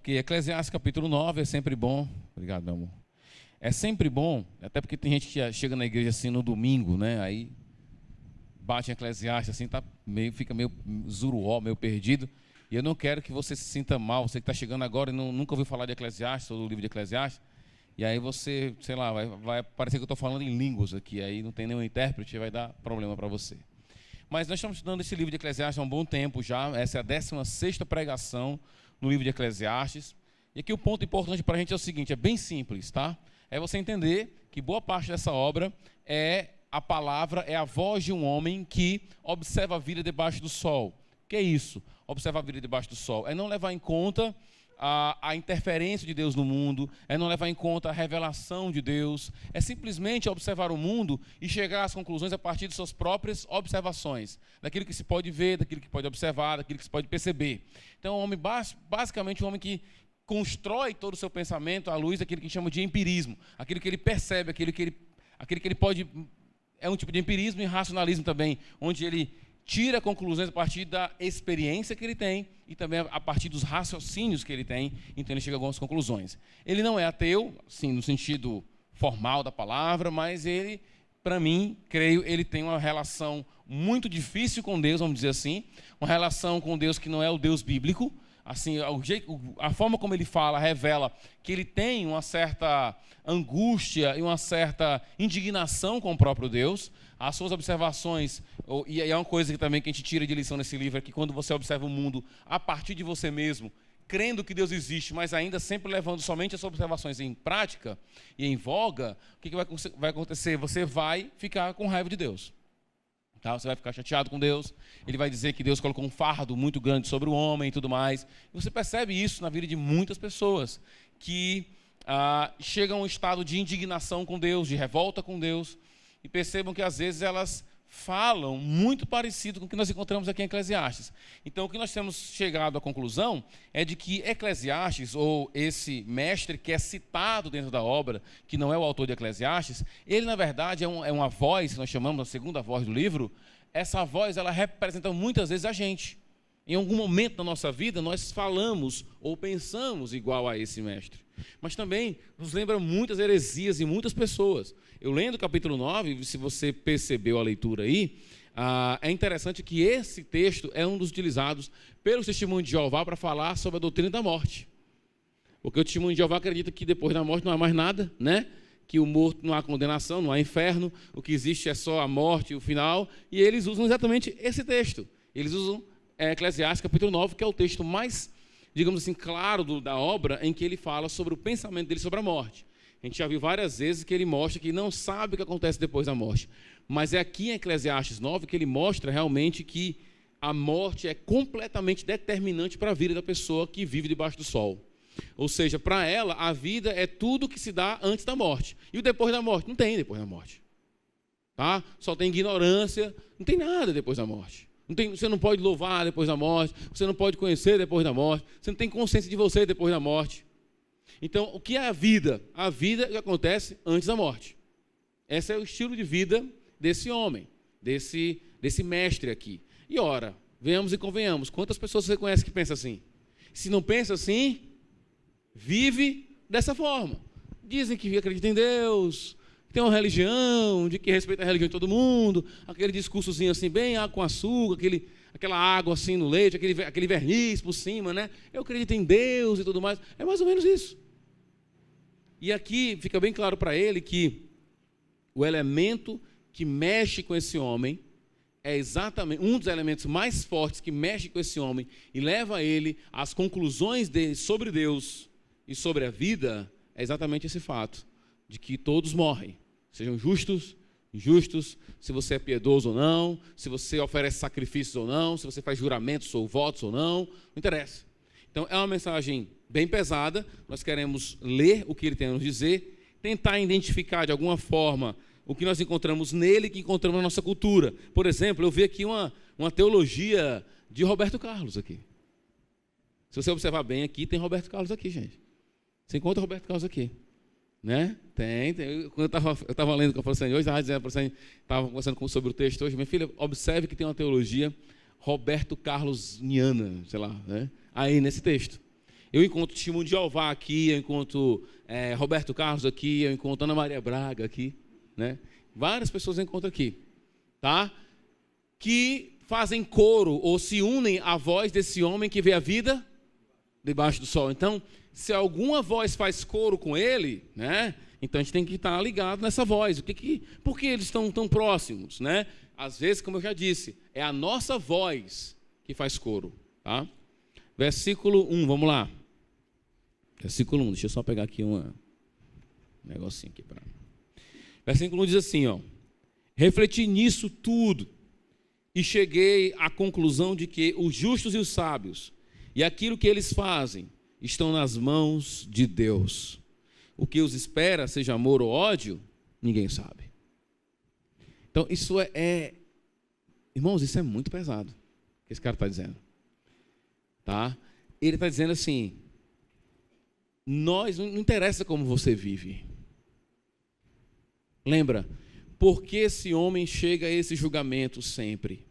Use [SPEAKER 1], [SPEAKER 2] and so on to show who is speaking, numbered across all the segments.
[SPEAKER 1] Ok, Eclesiastes capítulo 9 é sempre bom. Obrigado, meu amor. É sempre bom, até porque tem gente que chega na igreja assim no domingo, né? Aí bate em Eclesiastes assim, fica meio zuruó, meio perdido. E eu não quero que você se sinta mal, você que está chegando agora e nunca ouviu falar de Eclesiastes, ou do livro de Eclesiastes. E aí você, sei lá, vai parecer que eu estou falando em línguas aqui, aí não tem nenhum intérprete, vai dar problema para você. Mas nós estamos estudando esse livro de Eclesiastes há um bom tempo já, essa é a 16ª pregação no livro de Eclesiastes. E aqui o ponto importante para a gente é o seguinte, é bem simples, tá? É você entender que boa parte dessa obra é a palavra, é a voz de um homem que observa a vida debaixo do sol. O que é isso? Observar a vida debaixo do sol. É não levar em conta a interferência de Deus no mundo, é não levar em conta a revelação de Deus, é simplesmente observar o mundo e chegar às conclusões a partir de suas próprias observações, daquilo que se pode ver, daquilo que pode observar, daquilo que se pode perceber. Então, basicamente um homem que constrói todo o seu pensamento à luz daquilo que a gente chama de empirismo, aquilo que ele percebe, aquilo que ele pode... É um tipo de empirismo e racionalismo também, onde ele tira conclusões a partir da experiência que ele tem e também a partir dos raciocínios que ele tem, então ele chega a algumas conclusões. Ele não é ateu, assim, no sentido formal da palavra, mas ele, para mim, creio, ele tem uma relação muito difícil com Deus, vamos dizer assim, uma relação com Deus que não é o Deus bíblico. Assim, a forma como ele fala revela que ele tem uma certa angústia e uma certa indignação com o próprio Deus. As suas observações, e é uma coisa que também que a gente tira de lição nesse livro, é que quando você observa o mundo a partir de você mesmo, crendo que Deus existe, mas ainda sempre levando somente as suas observações em prática e em voga, o que vai acontecer? Você vai ficar com raiva de Deus. Tá? Você vai ficar chateado com Deus, ele vai dizer que Deus colocou um fardo muito grande sobre o homem e tudo mais. E você percebe isso na vida de muitas pessoas, que chegam a um estado de indignação com Deus, de revolta com Deus, e percebam que às vezes elas falam muito parecido com o que nós encontramos aqui em Eclesiastes. Então o que nós temos chegado à conclusão é de que Eclesiastes, ou esse mestre que é citado dentro da obra, que não é o autor de Eclesiastes, ele na verdade é uma voz, nós chamamos a segunda voz do livro. Essa voz ela representa muitas vezes a gente. Em algum momento da nossa vida nós falamos ou pensamos igual a esse mestre. Mas também nos lembra muitas heresias e muitas pessoas. Eu lendo o capítulo 9, se você percebeu a leitura aí, é interessante que esse texto é um dos utilizados pelos testemunhos de Jeová para falar sobre a doutrina da morte. Porque o testemunho de Jeová acredita que depois da morte não há mais nada, né? Que o morto não há condenação, não há inferno, o que existe é só a morte e o final, e eles usam exatamente esse texto. Eles usam Eclesiastes capítulo 9, que é o texto mais, digamos assim, claro da obra, em que ele fala sobre o pensamento dele sobre a morte. A gente já viu várias vezes que ele mostra que não sabe o que acontece depois da morte. Mas é aqui em Eclesiastes 9 que ele mostra realmente que a morte é completamente determinante para a vida da pessoa que vive debaixo do sol. Ou seja, para ela, a vida é tudo que se dá antes da morte. E o depois da morte? Não tem depois da morte. Tá? Só tem ignorância, não tem nada depois da morte. Você não pode louvar depois da morte, você não pode conhecer depois da morte, você não tem consciência de você depois da morte. Então, o que é a vida? A vida que acontece antes da morte. Esse é o estilo de vida desse homem, desse mestre aqui. E ora, venhamos e convenhamos, quantas pessoas você conhece que pensa assim? Se não pensa assim, vive dessa forma. Dizem que acreditam em Deus, que tem uma religião, de que respeita a religião de todo mundo, aquele discursozinho assim, bem água com açúcar, aquela água assim no leite, aquele verniz por cima, né? Eu acredito em Deus e tudo mais. É mais ou menos isso. E aqui fica bem claro para ele que o elemento que mexe com esse homem é exatamente um dos elementos mais fortes que mexe com esse homem e leva ele às conclusões dele sobre Deus e sobre a vida, é exatamente esse fato de que todos morrem, sejam justos, injustos, se você é piedoso ou não, se você oferece sacrifícios ou não, se você faz juramentos ou votos ou não interessa. Então é uma mensagem bem pesada. Nós queremos ler o que ele tem a nos dizer, tentar identificar de alguma forma o que nós encontramos nele, que encontramos na nossa cultura. Por exemplo, eu vi aqui uma teologia de Roberto Carlos aqui. Se você observar bem aqui, tem Roberto Carlos aqui, gente. Você encontra Roberto Carlos aqui, né? Tem. Quando eu estava lendo com a professora hoje, estava conversando sobre o texto hoje, minha filha, observe que tem uma teologia Roberto Carlos-niana, sei lá, né? Aí nesse texto. Eu encontro Testemunho de Jeová aqui, eu encontro Roberto Carlos aqui, eu encontro Ana Maria Braga aqui, né? Várias pessoas eu encontro aqui, tá? Que fazem coro ou se unem à voz desse homem que vê a vida debaixo do sol. Então, se alguma voz faz coro com ele, né? Então a gente tem que estar ligado nessa voz. Por que eles estão tão próximos, né? Às vezes, como eu já disse, é a nossa voz que faz coro, tá? Versículo 1, vamos lá. Versículo 1, deixa eu só pegar aqui um negocinho aqui para. Versículo 1 diz assim, ó: refleti nisso tudo e cheguei à conclusão de que os justos e os sábios e aquilo que eles fazem estão nas mãos de Deus. O que os espera, seja amor ou ódio, ninguém sabe. Então, isso irmãos, isso é muito pesado, o que esse cara está dizendo. Tá? Ele está dizendo assim, não interessa como você vive. Lembra, por que esse homem chega a esse julgamento sempre?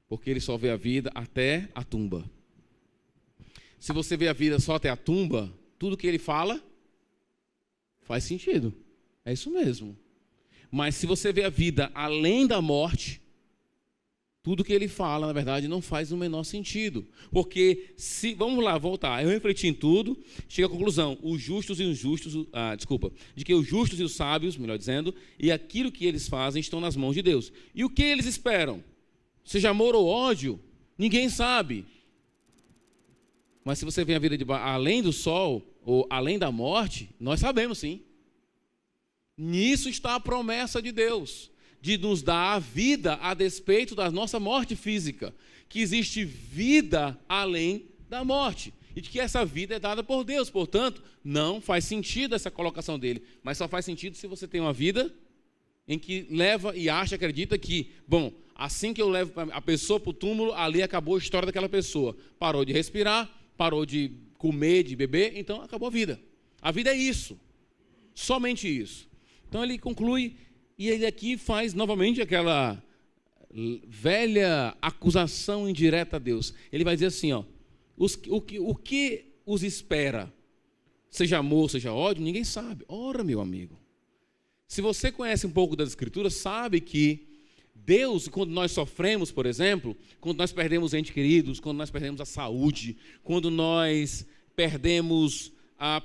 [SPEAKER 1] Porque ele só vê a vida até a tumba. Se você vê a vida só até a tumba, tudo que ele fala faz sentido. É isso mesmo. Mas se você vê a vida além da morte, tudo que ele fala, na verdade, não faz o menor sentido. Porque, vamos lá, voltar. Eu refleti em tudo, chego à conclusão, de que os justos e os sábios, melhor dizendo, e aquilo que eles fazem estão nas mãos de Deus. E o que eles esperam? Seja amor ou ódio, ninguém sabe. Mas se você vê a vida além do sol, ou além da morte, nós sabemos sim. Nisso está a promessa de Deus, de nos dar a vida a despeito da nossa morte física, que existe vida além da morte, e de que essa vida é dada por Deus. Portanto, não faz sentido essa colocação dele, mas só faz sentido se você tem uma vida em que leva e acha, acredita que, bom, assim que eu levo a pessoa para o túmulo, ali acabou a história daquela pessoa. Parou de respirar, parou de comer, de beber, então acabou a vida. A vida é isso, somente isso. Então ele conclui, e ele aqui faz novamente aquela velha acusação indireta a Deus. Ele vai dizer assim, ó, o que os espera, seja amor, seja ódio, ninguém sabe. Ora, meu amigo, se você conhece um pouco das Escrituras, sabe que Deus, quando nós sofremos, por exemplo, quando nós perdemos entes queridos, quando nós perdemos a saúde, quando nós perdemos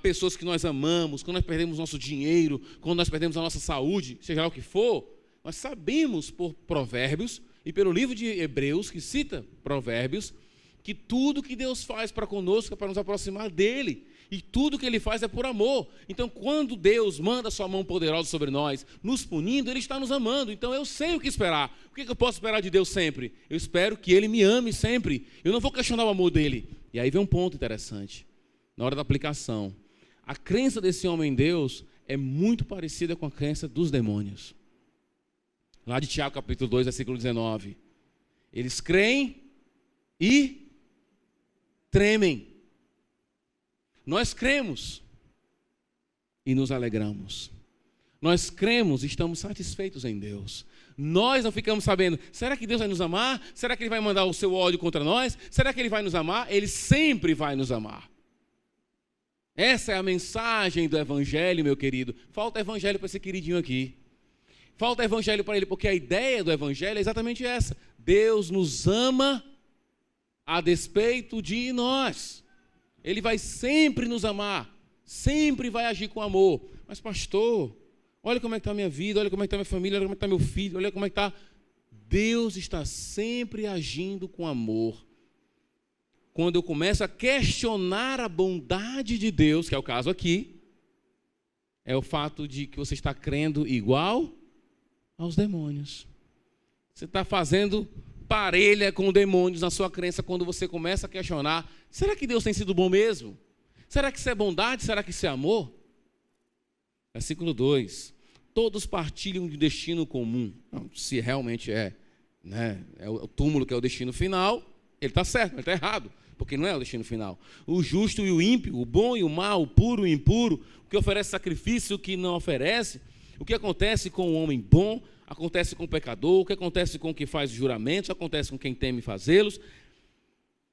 [SPEAKER 1] pessoas que nós amamos, quando nós perdemos nosso dinheiro, quando nós perdemos a nossa saúde, seja lá o que for, nós sabemos por Provérbios e pelo livro de Hebreus, que cita Provérbios, que tudo que Deus faz para conosco é para nos aproximar dele, e tudo que ele faz é por amor. Então, quando Deus manda sua mão poderosa sobre nós, nos punindo, ele está nos amando. Então, eu sei o que esperar. O que eu posso esperar de Deus sempre? Eu espero que ele me ame sempre. Eu não vou questionar o amor dele. E aí vem um ponto interessante. Na hora da aplicação, a crença desse homem em Deus é muito parecida com a crença dos demônios. Lá de Tiago, capítulo 2, versículo 19. Eles creem e tremem. Nós cremos e nos alegramos. Nós cremos e estamos satisfeitos em Deus. Nós não ficamos sabendo, será que Deus vai nos amar? Será que ele vai mandar o seu ódio contra nós? Será que ele vai nos amar? Ele sempre vai nos amar. Essa é a mensagem do Evangelho, meu querido. Falta Evangelho para esse queridinho aqui. Falta Evangelho para ele, porque a ideia do Evangelho é exatamente essa. Deus nos ama a despeito de nós. Ele vai sempre nos amar, sempre vai agir com amor. Mas pastor, olha como é que está a minha vida, olha como é que está a minha família, olha como é que está meu filho, olha como é que está. Deus está sempre agindo com amor. Quando eu começo a questionar a bondade de Deus, que é o caso aqui, é o fato de que você está crendo igual aos demônios. Você está fazendo parelha com demônios na sua crença quando você começa a questionar, será que Deus tem sido bom mesmo? Será que isso é bondade? Será que isso é amor? Versículo 2, todos partilham de destino comum. Não, se realmente é o túmulo que é o destino final, ele está certo, ele está errado, porque não é o destino final. O justo e o ímpio, o bom e o mal, o puro e o impuro, o que oferece sacrifício e o que não oferece, o que acontece com o homem bom, acontece com o pecador, o que acontece com o que faz juramentos, acontece com quem teme fazê-los.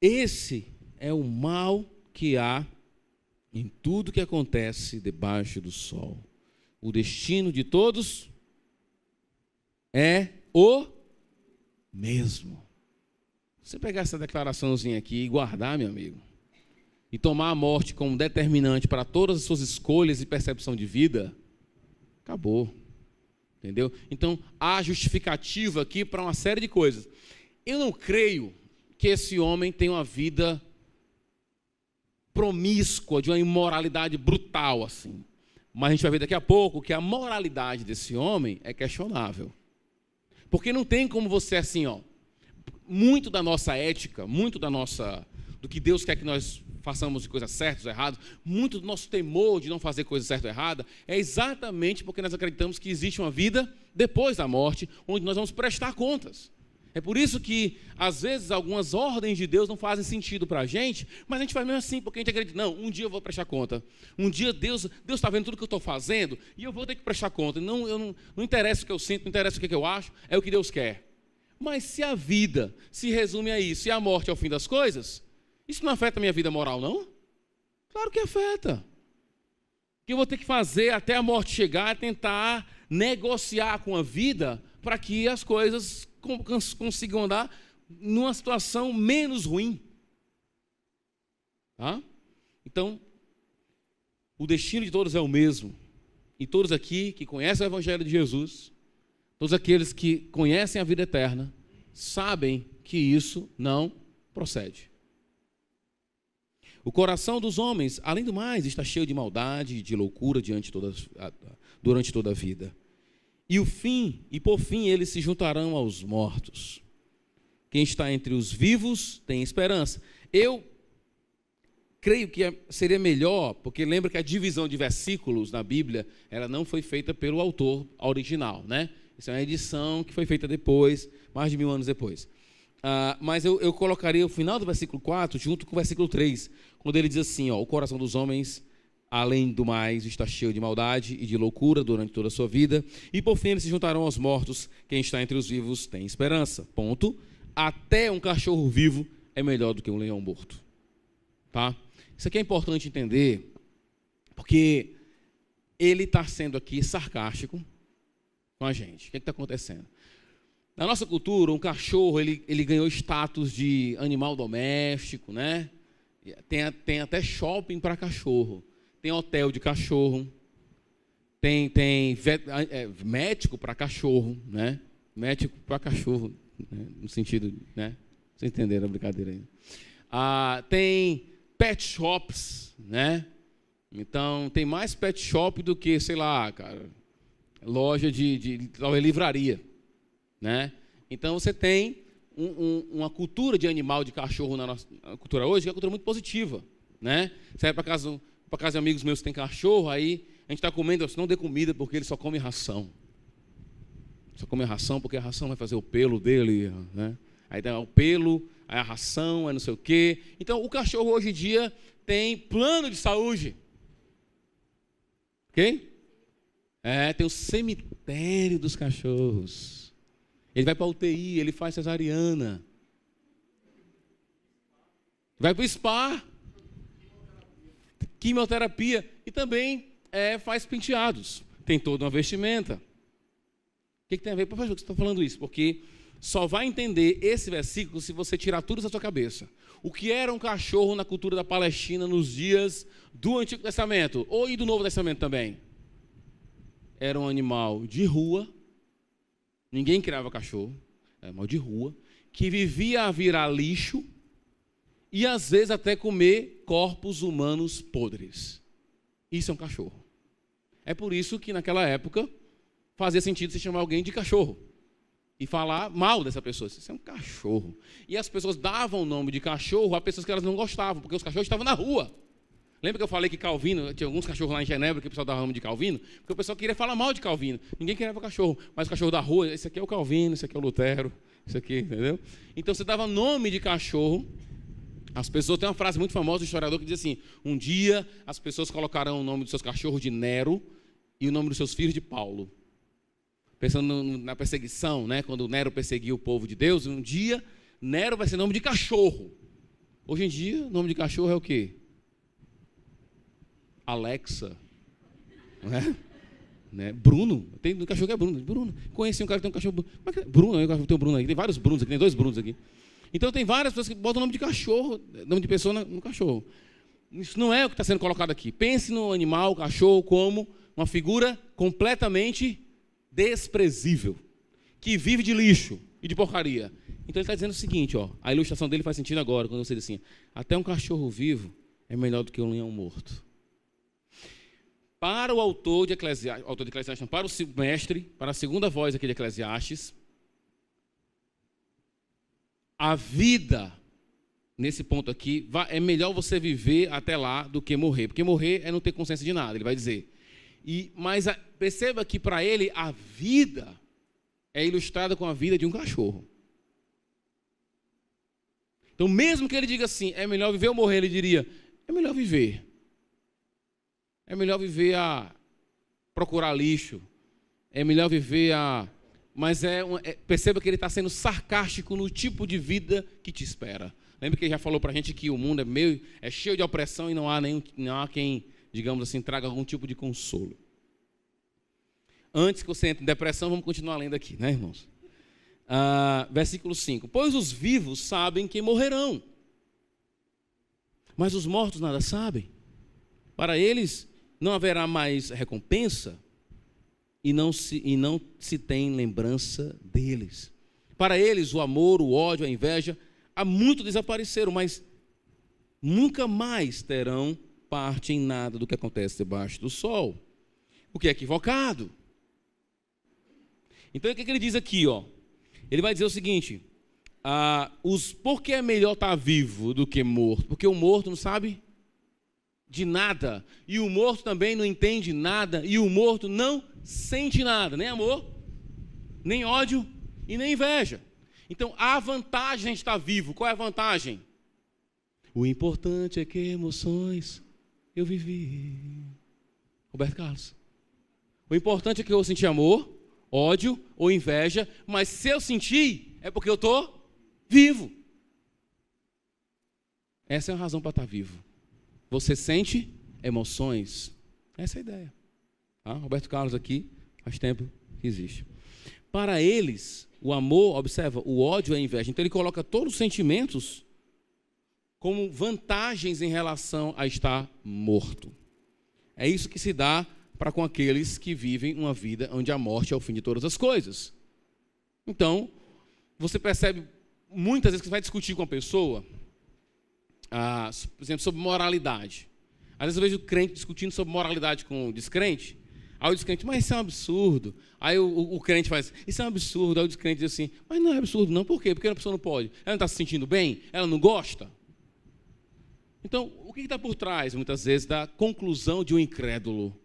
[SPEAKER 1] Esse é o mal que há em tudo que acontece debaixo do sol. O destino de todos é o mesmo. Você pegar essa declaraçãozinha aqui e guardar, meu amigo, e tomar a morte como determinante para todas as suas escolhas e percepção de vida, acabou. Entendeu? Então, há justificativa aqui para uma série de coisas. Eu não creio que esse homem tenha uma vida promíscua, de uma imoralidade brutal assim. Mas a gente vai ver daqui a pouco que a moralidade desse homem é questionável. Porque não tem como você assim, muito da nossa ética, do que Deus quer que nós façamos de coisas certas ou erradas, muito do nosso temor de não fazer coisa certa ou errada, é exatamente porque nós acreditamos que existe uma vida depois da morte, onde nós vamos prestar contas. É por isso que, às vezes, algumas ordens de Deus não fazem sentido para a gente, mas a gente faz mesmo assim, porque a gente acredita, não, um dia eu vou prestar conta. Um dia Deus está vendo tudo que eu estou fazendo e eu vou ter que prestar conta. Não interessa o que eu sinto, não interessa o que eu acho, é o que Deus quer. Mas se a vida se resume a isso e a morte é o fim das coisas, isso não afeta a minha vida moral, não? Claro que afeta. O que eu vou ter que fazer até a morte chegar é tentar negociar com a vida para que as coisas consigam andar numa situação menos ruim. Tá? Então, o destino de todos é o mesmo. E todos aqui que conhecem o Evangelho de Jesus, todos aqueles que conhecem a vida eterna, sabem que isso não procede. O coração dos homens, além do mais, está cheio de maldade e de loucura durante toda a vida. E por fim, eles se juntarão aos mortos. Quem está entre os vivos tem esperança. Eu creio que seria melhor, porque lembra que a divisão de versículos na Bíblia, ela não foi feita pelo autor original, né? Isso é uma edição que foi feita depois, mais de 1000 anos depois. Mas eu colocaria o final do versículo 4 junto com o versículo 3, quando ele diz assim, o coração dos homens, além do mais, está cheio de maldade e de loucura durante toda a sua vida, e por fim eles se juntarão aos mortos, quem está entre os vivos tem esperança. Ponto. Até um cachorro vivo é melhor do que um leão morto. Tá? Isso aqui é importante entender, porque ele está sendo aqui sarcástico com a gente. O que está acontecendo? Na nossa cultura, um cachorro ele ganhou status de animal doméstico, né? Tem até shopping para cachorro, tem hotel de cachorro, tem médico para cachorro, né? Médico para cachorro, né? No sentido, né? Vocês entenderam a brincadeira aí? Tem pet shops, né? Então, tem mais pet shop do que, sei lá, cara, loja de livraria, né? Então, você tem uma cultura de animal, de cachorro na nossa cultura hoje, que é uma cultura muito positiva, né? Você vai para casa de amigos meus que tem cachorro, aí a gente está comendo, assim, não dê comida porque ele só come ração. Só come ração porque a ração vai fazer o pelo dele, né? Aí dá o pelo, aí a ração, aí não sei o quê. Então, o cachorro hoje em dia tem plano de saúde. Ok? Tem o cemitério dos cachorros. Ele vai para a UTI, ele faz cesariana. Vai para o spa. Quimioterapia. E também faz penteados. Tem toda uma vestimenta. O que tem a ver? Por que você está falando isso? Porque só vai entender esse versículo se você tirar tudo da sua cabeça. O que era um cachorro na cultura da Palestina nos dias do Antigo Testamento, ou e do Novo Testamento também? Era um animal de rua, ninguém criava cachorro, era um animal de rua, que vivia a virar lixo e às vezes até comer corpos humanos podres. Isso é um cachorro. É por isso que naquela época fazia sentido se chamar alguém de cachorro e falar mal dessa pessoa. Isso é um cachorro. E as pessoas davam o nome de cachorro a pessoas que elas não gostavam, porque os cachorros estavam na rua. Lembra que eu falei que Calvino, tinha alguns cachorros lá em Genebra que o pessoal dava nome de Calvino? Porque o pessoal queria falar mal de Calvino. Ninguém queria o cachorro, mas o cachorro da rua, esse aqui é o Calvino, esse aqui é o Lutero, esse aqui, entendeu? Então você dava nome de cachorro. As pessoas, tem uma frase muito famosa do historiador que diz assim: um dia as pessoas colocarão o nome dos seus cachorros de Nero e o nome dos seus filhos de Paulo. Pensando na perseguição, né? Quando Nero perseguiu o povo de Deus, um dia Nero vai ser nome de cachorro. Hoje em dia, o nome de cachorro é o quê? Alexa, não é? Né? Bruno, tem um cachorro que é Bruno. Bruno, conheci um cara que tem um cachorro Bruno, eu tenho um Bruno aqui, tem vários Brunos aqui, tem 2 Brunos aqui. Então tem várias pessoas que botam o nome de cachorro, nome de pessoa no cachorro. Isso não é o que está sendo colocado aqui. Pense no animal, cachorro, como uma figura completamente desprezível, que vive de lixo e de porcaria. Então ele está dizendo o seguinte, ó, a ilustração dele faz sentido agora, quando você diz assim, até um cachorro vivo é melhor do que um leão morto. Para o autor de Eclesiastes, para o mestre, para a segunda voz aqui de Eclesiastes, a vida, nesse ponto aqui, é melhor você viver até lá do que morrer. Porque morrer é não ter consciência de nada, ele vai dizer. Mas perceba que para ele a vida é ilustrada com a vida de um cachorro. Então mesmo que ele diga assim, é melhor viver ou morrer, ele diria, é melhor viver. É melhor viver a procurar lixo. É melhor viver a... Mas perceba que ele está sendo sarcástico no tipo de vida que te espera. Lembra que ele já falou para a gente que o mundo é cheio de opressão e não há quem, digamos assim, traga algum tipo de consolo. Antes que você entre em depressão, vamos continuar lendo aqui, né, irmãos? Versículo 5. Pois os vivos sabem que morrerão, mas os mortos nada sabem. Para eles não haverá mais recompensa e não se tem lembrança deles. Para eles o amor, o ódio, a inveja, há muito desapareceram, mas nunca mais terão parte em nada do que acontece debaixo do sol. O que é equivocado. Então o que ele diz aqui? Ó? Ele vai dizer o seguinte, por que é melhor estar vivo do que morto? Porque o morto não sabe de nada, e o morto também não entende nada, e o morto não sente nada, nem amor, nem ódio e nem inveja. Então há vantagem a gente estar vivo. Qual é a vantagem? O importante é que emoções eu vivi. Roberto Carlos. O importante é que eu senti amor, ódio ou inveja, mas se eu sentir, é porque eu estou vivo. Essa é a razão para estar vivo. Você sente emoções. Essa é a ideia. Roberto Carlos aqui, faz tempo que existe. Para eles, o amor, observa, o ódio e a inveja. Então ele coloca todos os sentimentos como vantagens em relação a estar morto. É isso que se dá para com aqueles que vivem uma vida onde a morte é o fim de todas as coisas. Então, você percebe muitas vezes que você vai discutir com a pessoa, por exemplo, sobre moralidade. Às vezes eu vejo crente discutindo sobre moralidade com o descrente, aí o descrente, mas isso é um absurdo. Aí o crente faz, isso é um absurdo. Aí o descrente diz assim, mas não é absurdo não, por quê? Porque a pessoa não pode. Ela não está se sentindo bem? Ela não gosta? Então, o que está por trás, muitas vezes, da conclusão de um incrédulo?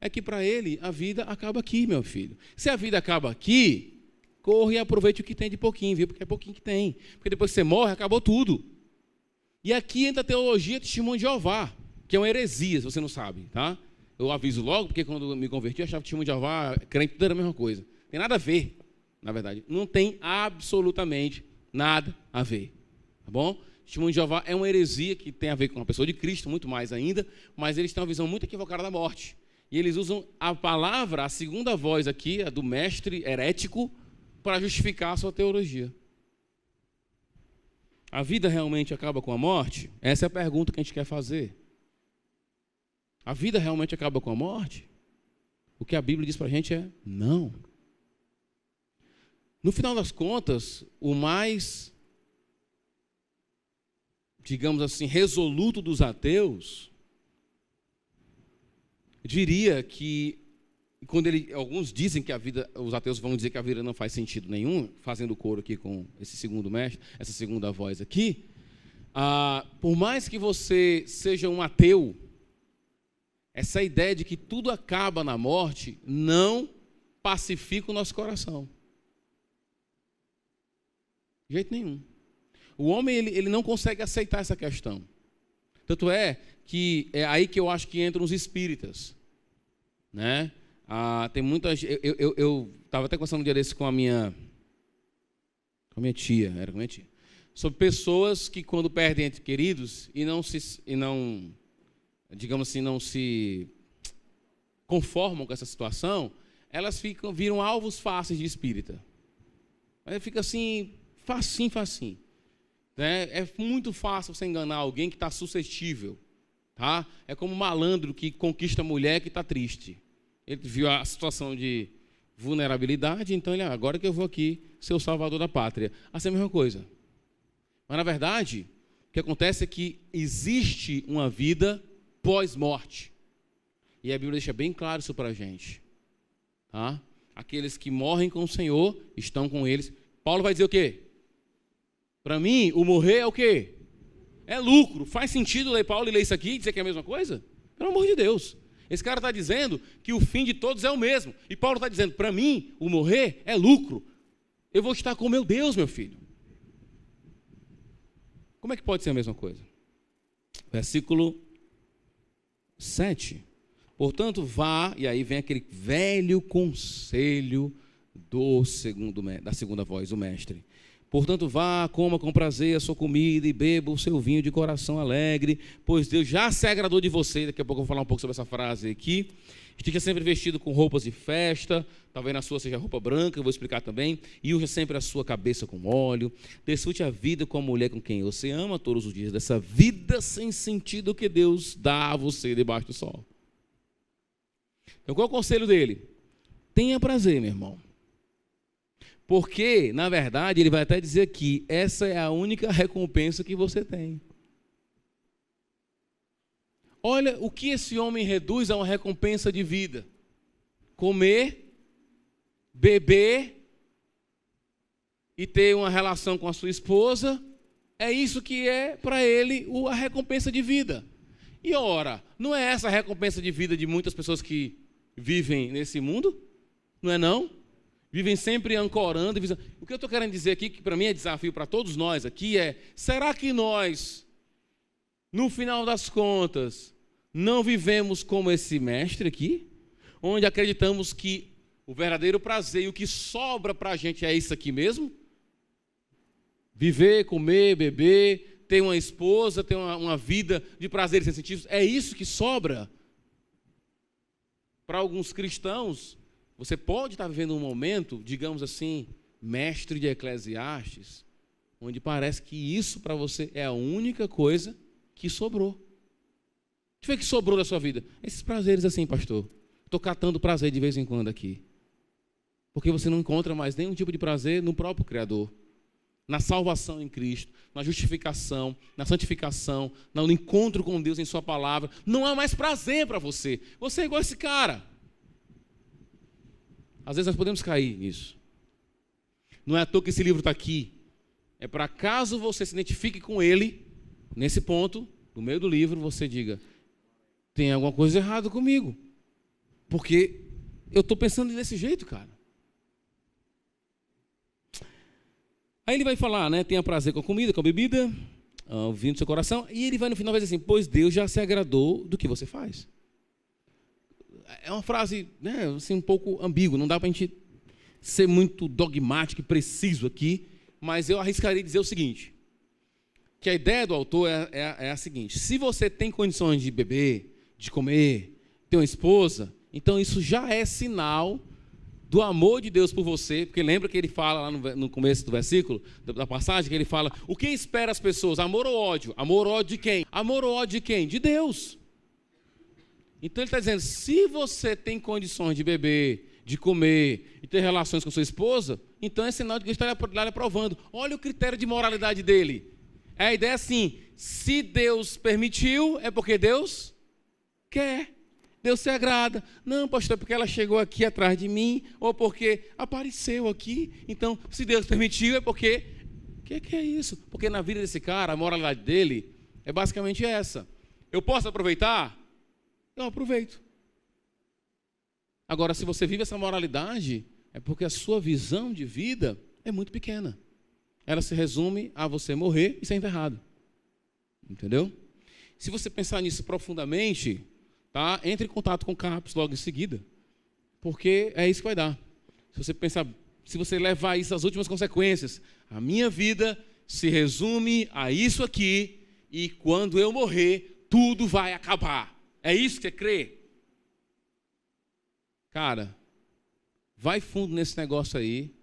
[SPEAKER 1] É que para ele, a vida acaba aqui, meu filho. Se a vida acaba aqui, corre e aproveite o que tem de pouquinho, viu? Porque é pouquinho que tem. Porque depois que você morre, acabou tudo. E aqui entra a teologia testemunho de Jeová, que é uma heresia, se você não sabe, tá? Eu aviso logo, porque quando eu me converti, eu achava que testemunho de Jeová, crente, tudo era a mesma coisa. Tem nada a ver, na verdade. Não tem absolutamente nada a ver, tá bom? Testemunho de Jeová é uma heresia que tem a ver com a pessoa de Cristo, muito mais ainda, mas eles têm uma visão muito equivocada da morte. E eles usam a palavra, a segunda voz aqui, a do mestre herético, para justificar a sua teologia. A vida realmente acaba com a morte? Essa é a pergunta que a gente quer fazer. A vida realmente acaba com a morte? O que a Bíblia diz para a gente é não. No final das contas, o mais, digamos assim, resoluto dos ateus, diria que, quando alguns dizem que a vida, os ateus vão dizer que a vida não faz sentido nenhum, fazendo coro aqui com esse segundo mestre, essa segunda voz aqui, por mais que você seja um ateu, essa ideia de que tudo acaba na morte não pacifica o nosso coração. De jeito nenhum. O homem ele não consegue aceitar essa questão. Tanto é que é aí que eu acho que entram os espíritas, né? Tem muitas. Eu estava até conversando um dia desse com a minha tia, era com a minha tia, sobre pessoas que quando perdem entes queridos e não digamos assim, não se conformam com essa situação, elas viram alvos fáceis de espírita. Aí fica assim, facinho. Né? É muito fácil você enganar alguém que está suscetível. Tá? É como um malandro que conquista a mulher que está triste. Ele viu a situação de vulnerabilidade, então ele, agora que eu vou aqui ser o salvador da pátria. Assim é a mesma coisa. Mas, na verdade, o que acontece é que existe uma vida pós-morte. E a Bíblia deixa bem claro isso para a gente. Tá? Aqueles que morrem com o Senhor estão com eles. Paulo vai dizer o quê? Para mim, o morrer é o quê? É lucro. Faz sentido ler Paulo e ler isso aqui e dizer que é a mesma coisa? Pelo amor de Deus. Esse cara está dizendo que o fim de todos é o mesmo. E Paulo está dizendo, para mim, o morrer é lucro. Eu vou estar com meu Deus, meu filho. Como é que pode ser a mesma coisa? Versículo 7. Portanto, vá, e aí vem aquele velho conselho da segunda voz, o mestre. Portanto, vá, coma com prazer a sua comida e beba o seu vinho de coração alegre, pois Deus já se agradou de você. Daqui a pouco eu vou falar um pouco sobre essa frase aqui. Esteja sempre vestido com roupas de festa, talvez na sua seja roupa branca, eu vou explicar também. E unja sempre a sua cabeça com óleo. Desfrute a vida com a mulher com quem você ama todos os dias, dessa vida sem sentido que Deus dá a você debaixo do sol. Então, qual é o conselho dele? Tenha prazer, meu irmão. Porque, na verdade, ele vai até dizer que essa é a única recompensa que você tem. Olha o que esse homem reduz a uma recompensa de vida. Comer, beber e ter uma relação com a sua esposa, é isso que é para ele a recompensa de vida. E ora, não é essa a recompensa de vida de muitas pessoas que vivem nesse mundo? Não é não? Vivem sempre ancorando. O que eu estou querendo dizer aqui, que para mim é desafio para todos nós aqui, é: será que nós, no final das contas, não vivemos como esse mestre aqui? Onde acreditamos que o verdadeiro prazer e o que sobra para a gente é isso aqui mesmo? Viver, comer, beber, ter uma esposa, ter uma vida de prazeres sensitivos, é isso que sobra? Para alguns cristãos, você pode estar vivendo um momento, digamos assim, mestre de Eclesiastes, onde parece que isso para você é a única coisa que sobrou. O que foi que sobrou da sua vida? Esses prazeres assim, pastor. Estou catando prazer de vez em quando aqui. Porque você não encontra mais nenhum tipo de prazer no próprio Criador. Na salvação em Cristo, na justificação, na santificação, no encontro com Deus em sua palavra. Não há mais prazer para você. Você é igual a esse cara. Às vezes nós podemos cair nisso. Não é à toa que esse livro está aqui. É para caso você se identifique com ele, nesse ponto, no meio do livro, você diga: tem alguma coisa errada comigo. Porque eu estou pensando desse jeito, cara. Aí ele vai falar, né? Tenha prazer com a comida, com a bebida, o vinho do seu coração. E ele vai no final vai dizer assim: pois Deus já se agradou do que você faz. É uma frase, né, assim, um pouco ambígua, não dá para a gente ser muito dogmático e preciso aqui, mas eu arriscaria dizer o seguinte, que a ideia do autor é a seguinte: se você tem condições de beber, de comer, ter uma esposa, então isso já é sinal do amor de Deus por você, porque lembra que ele fala lá no começo do versículo, da passagem, que ele fala: o que espera as pessoas? Amor ou ódio? Amor ou ódio de quem? Amor ou ódio de quem? De Deus. Então ele está dizendo: se você tem condições de beber, de comer e ter relações com sua esposa, então é sinal de que ele está lhe aprovando. Olha o critério de moralidade dele. A ideia é assim: se Deus permitiu, é porque Deus quer. Deus se agrada. Não, pastor, é porque ela chegou aqui atrás de mim, ou porque apareceu aqui. Então, se Deus permitiu, é porque... O que é isso? Porque na vida desse cara, a moralidade dele é basicamente essa: eu posso aproveitar? Eu aproveito. Agora, se você vive essa moralidade, é porque a sua visão de vida é muito pequena. Ela se resume a você morrer e ser enterrado. Entendeu? Se você pensar nisso profundamente, tá? Entre em contato com o CAPS logo em seguida, porque é isso que vai dar. Se você pensar, se você levar isso às últimas consequências, a minha vida se resume a isso aqui, e quando eu morrer, tudo vai acabar. É isso que você crê? Cara, vai fundo nesse negócio aí.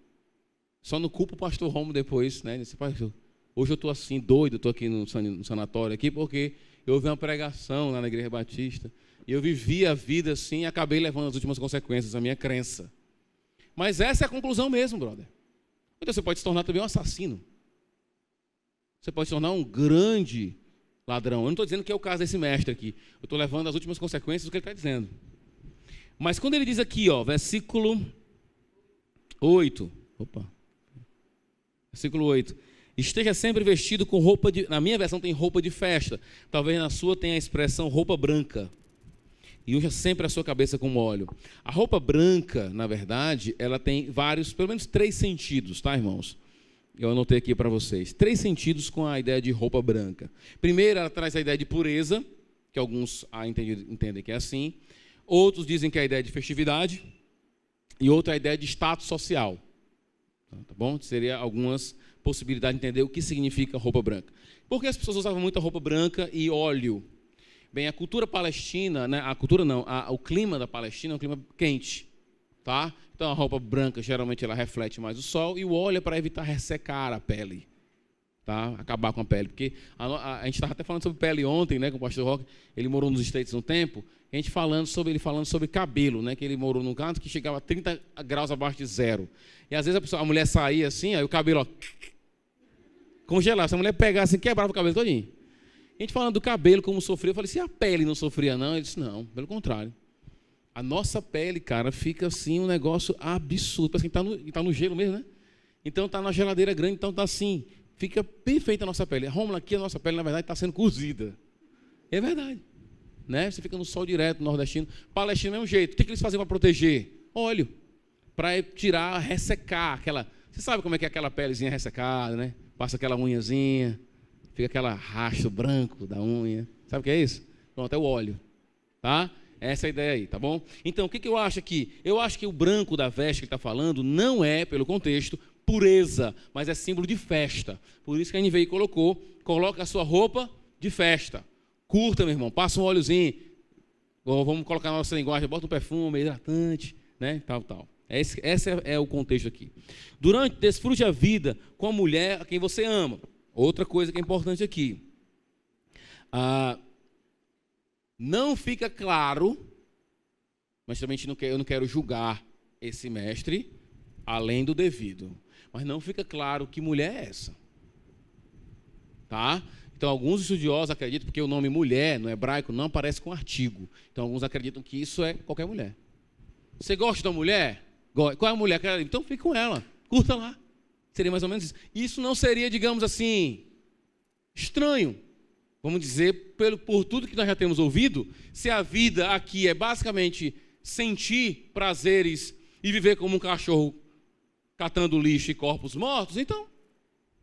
[SPEAKER 1] Só não culpa o pastor Romo depois, né? Hoje eu estou assim, doido, estou aqui no sanatório aqui, porque eu ouvi uma pregação lá na Igreja Batista, e eu vivi a vida assim e acabei levando as últimas consequências, a minha crença. Mas essa é a conclusão mesmo, brother. Então você pode se tornar também um assassino. Você pode se tornar um grande ladrão. Eu não estou dizendo que é o caso desse mestre aqui. Eu estou levando as últimas consequências do que ele está dizendo. Mas quando ele diz aqui, ó, versículo 8. Versículo 8. Esteja sempre vestido com roupa de... Na minha versão tem roupa de festa. Talvez na sua tenha a expressão roupa branca. E unja sempre a sua cabeça com óleo. A roupa branca, na verdade, ela tem vários, pelo menos 3 sentidos, tá, irmãos? Eu anotei aqui para vocês. 3 sentidos com a ideia de roupa branca. Primeiro, ela traz a ideia de pureza, que alguns entendem que é assim. Outros dizem que é a ideia de festividade. E outra é a ideia de status social. Tá bom? Seria algumas possibilidades de entender o que significa roupa branca. Porque as pessoas usavam muita roupa branca e óleo. Bem, a cultura palestina, né, o clima da Palestina é um clima quente, tá? Então a roupa branca geralmente ela reflete mais o sol e o óleo é para evitar ressecar a pele, tá? Acabar com a pele, porque a gente estava até falando sobre pele ontem, né, com o pastor Roque, ele morou nos States um tempo, a gente falando sobre cabelo, né, que ele morou num canto que chegava a 30 graus abaixo de zero. E às vezes a mulher saía assim, aí o cabelo, ó, congelava, se a mulher pegasse assim, quebrava o cabelo todinho. A gente falando do cabelo, como sofria, eu falei, se a pele não sofria não? Ele disse, não, pelo contrário. A nossa pele, cara, fica assim um negócio absurdo. Parece que está no gelo mesmo, né? Então está na geladeira grande, então está assim, fica perfeita a nossa pele. Rômulo, aqui a nossa pele, na verdade, está sendo cozida. É verdade. Né? Você fica no sol direto, nordestino. Palestino é um jeito. O que eles fazem para proteger? Óleo. Para tirar, ressecar aquela... Você sabe como é que é aquela pelezinha ressecada, né? Passa aquela unhazinha... Fica aquele rastro branco da unha. Sabe o que é isso? Pronto, é o óleo. Tá? Essa é a ideia aí, tá bom? Então, o que eu acho aqui? Eu acho que o branco da veste que ele está falando não é, pelo contexto, pureza, mas é símbolo de festa. Por isso que a NVI coloca a sua roupa de festa. Curta, meu irmão, passa um óleozinho. Ou vamos colocar na nossa linguagem, bota um perfume, hidratante, né? Tal. Esse é o contexto aqui. Desfrute a vida com a mulher a quem você ama. Outra coisa que é importante aqui. Não fica claro, mas também eu não quero julgar esse mestre além do devido. Mas não fica claro que mulher é essa. Tá? Então, alguns estudiosos acreditam, porque o nome mulher no hebraico não aparece com artigo. Então, alguns acreditam que isso é qualquer mulher. Você gosta de uma mulher? Qual é a mulher? Então, fique com ela. Curta lá. Seria mais ou menos isso. Isso não seria, digamos assim, estranho. Vamos dizer, por tudo que nós já temos ouvido, se a vida aqui é basicamente sentir prazeres e viver como um cachorro catando lixo e corpos mortos, então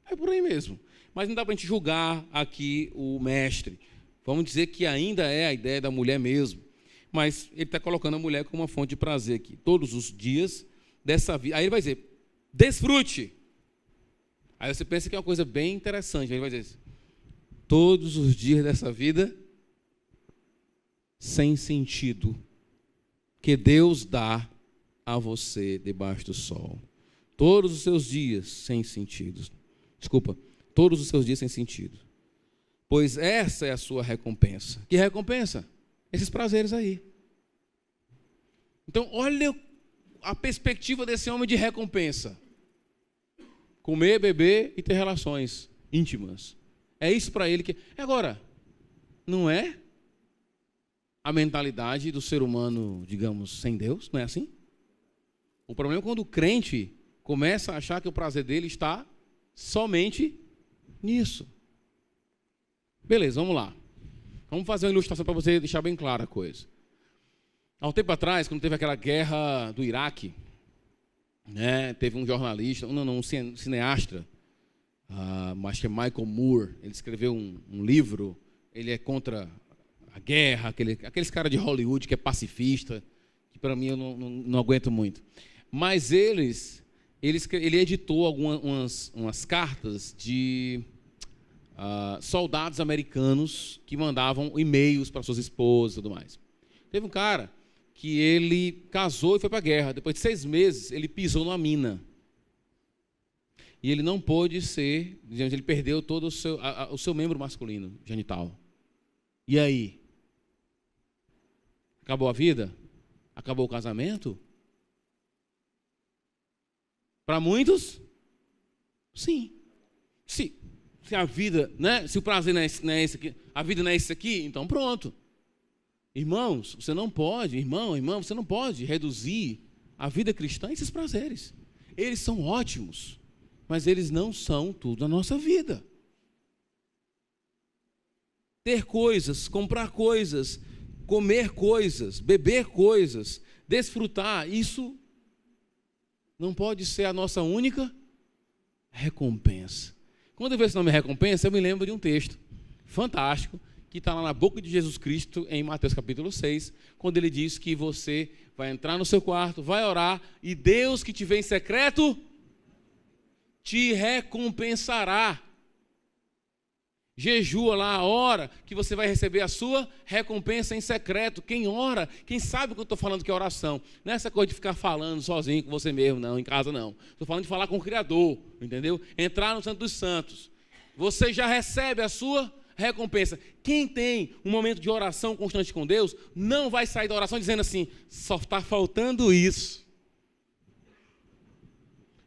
[SPEAKER 1] é por aí mesmo. Mas não dá para a gente julgar aqui o mestre. Vamos dizer que ainda é a ideia da mulher mesmo. Mas ele está colocando a mulher como uma fonte de prazer aqui. Todos os dias dessa vida. Aí ele vai dizer, desfrute. Aí você pensa que é uma coisa bem interessante. Ele vai dizer, todos os dias dessa vida, sem sentido, que Deus dá a você debaixo do sol. Todos os seus dias sem sentido. Todos os seus dias sem sentido. Pois essa é a sua recompensa. Que recompensa? Esses prazeres aí. Então, olha a perspectiva desse homem de recompensa. Comer, beber e ter relações íntimas. É isso para ele que... Agora, não é a mentalidade do ser humano, digamos, sem Deus? Não é assim? O problema é quando o crente começa a achar que o prazer dele está somente nisso. Beleza, vamos lá. Vamos fazer uma ilustração para você deixar bem clara a coisa. Há um tempo atrás, quando teve aquela guerra do Iraque, né, teve um jornalista, um cineasta, acho que é Michael Moore, ele escreveu um livro, ele é contra a guerra, aqueles caras de Hollywood que é pacifista, que para mim eu não aguento muito. Mas ele editou umas cartas de... soldados americanos que mandavam e-mails para suas esposas e tudo mais. Teve um cara que ele casou e foi para a guerra. Depois de 6 meses, ele pisou numa mina. E ele não pôde ser, ele perdeu todo o seu membro masculino, genital. E aí? Acabou a vida? Acabou o casamento? Para muitos, sim. Se a vida, né? Se o prazer não é esse aqui, a vida não é esse aqui, então pronto. Irmãos, você não pode, irmã, você não pode reduzir a vida cristã a esses prazeres. Eles são ótimos, mas eles não são tudo na nossa vida. Ter coisas, comprar coisas, comer coisas, beber coisas, desfrutar, isso não pode ser a nossa única recompensa. Quando eu vejo esse nome recompensa, eu me lembro de um texto fantástico que está lá na boca de Jesus Cristo, em Mateus capítulo 6, quando ele diz que você vai entrar no seu quarto, vai orar, e Deus que te vê em secreto, te recompensará. Jejua lá, ora, que você vai receber a sua recompensa em secreto. Quem ora, quem sabe o que eu estou falando que é oração. Não é essa coisa de ficar falando sozinho com você mesmo, não, em casa não. Estou falando de falar com o Criador, entendeu? Entrar no Santo dos Santos. Você já recebe a sua recompensa. Quem tem um momento de oração constante com Deus, não vai sair da oração dizendo assim, só está faltando isso.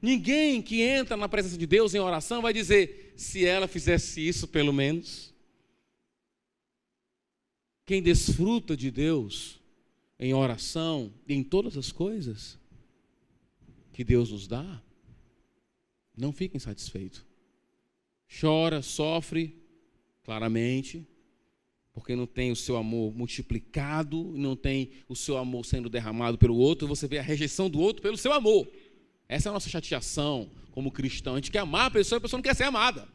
[SPEAKER 1] Ninguém que entra na presença de Deus em oração vai dizer, se ela fizesse isso pelo menos. Quem desfruta de Deus em oração, em todas as coisas que Deus nos dá, não fica insatisfeito. Chora, sofre, claramente, porque não tem o seu amor multiplicado, não tem o seu amor sendo derramado pelo outro, e você vê a rejeição do outro pelo seu amor. Essa é a nossa chateação como cristão. A gente quer amar a pessoa não quer ser amada.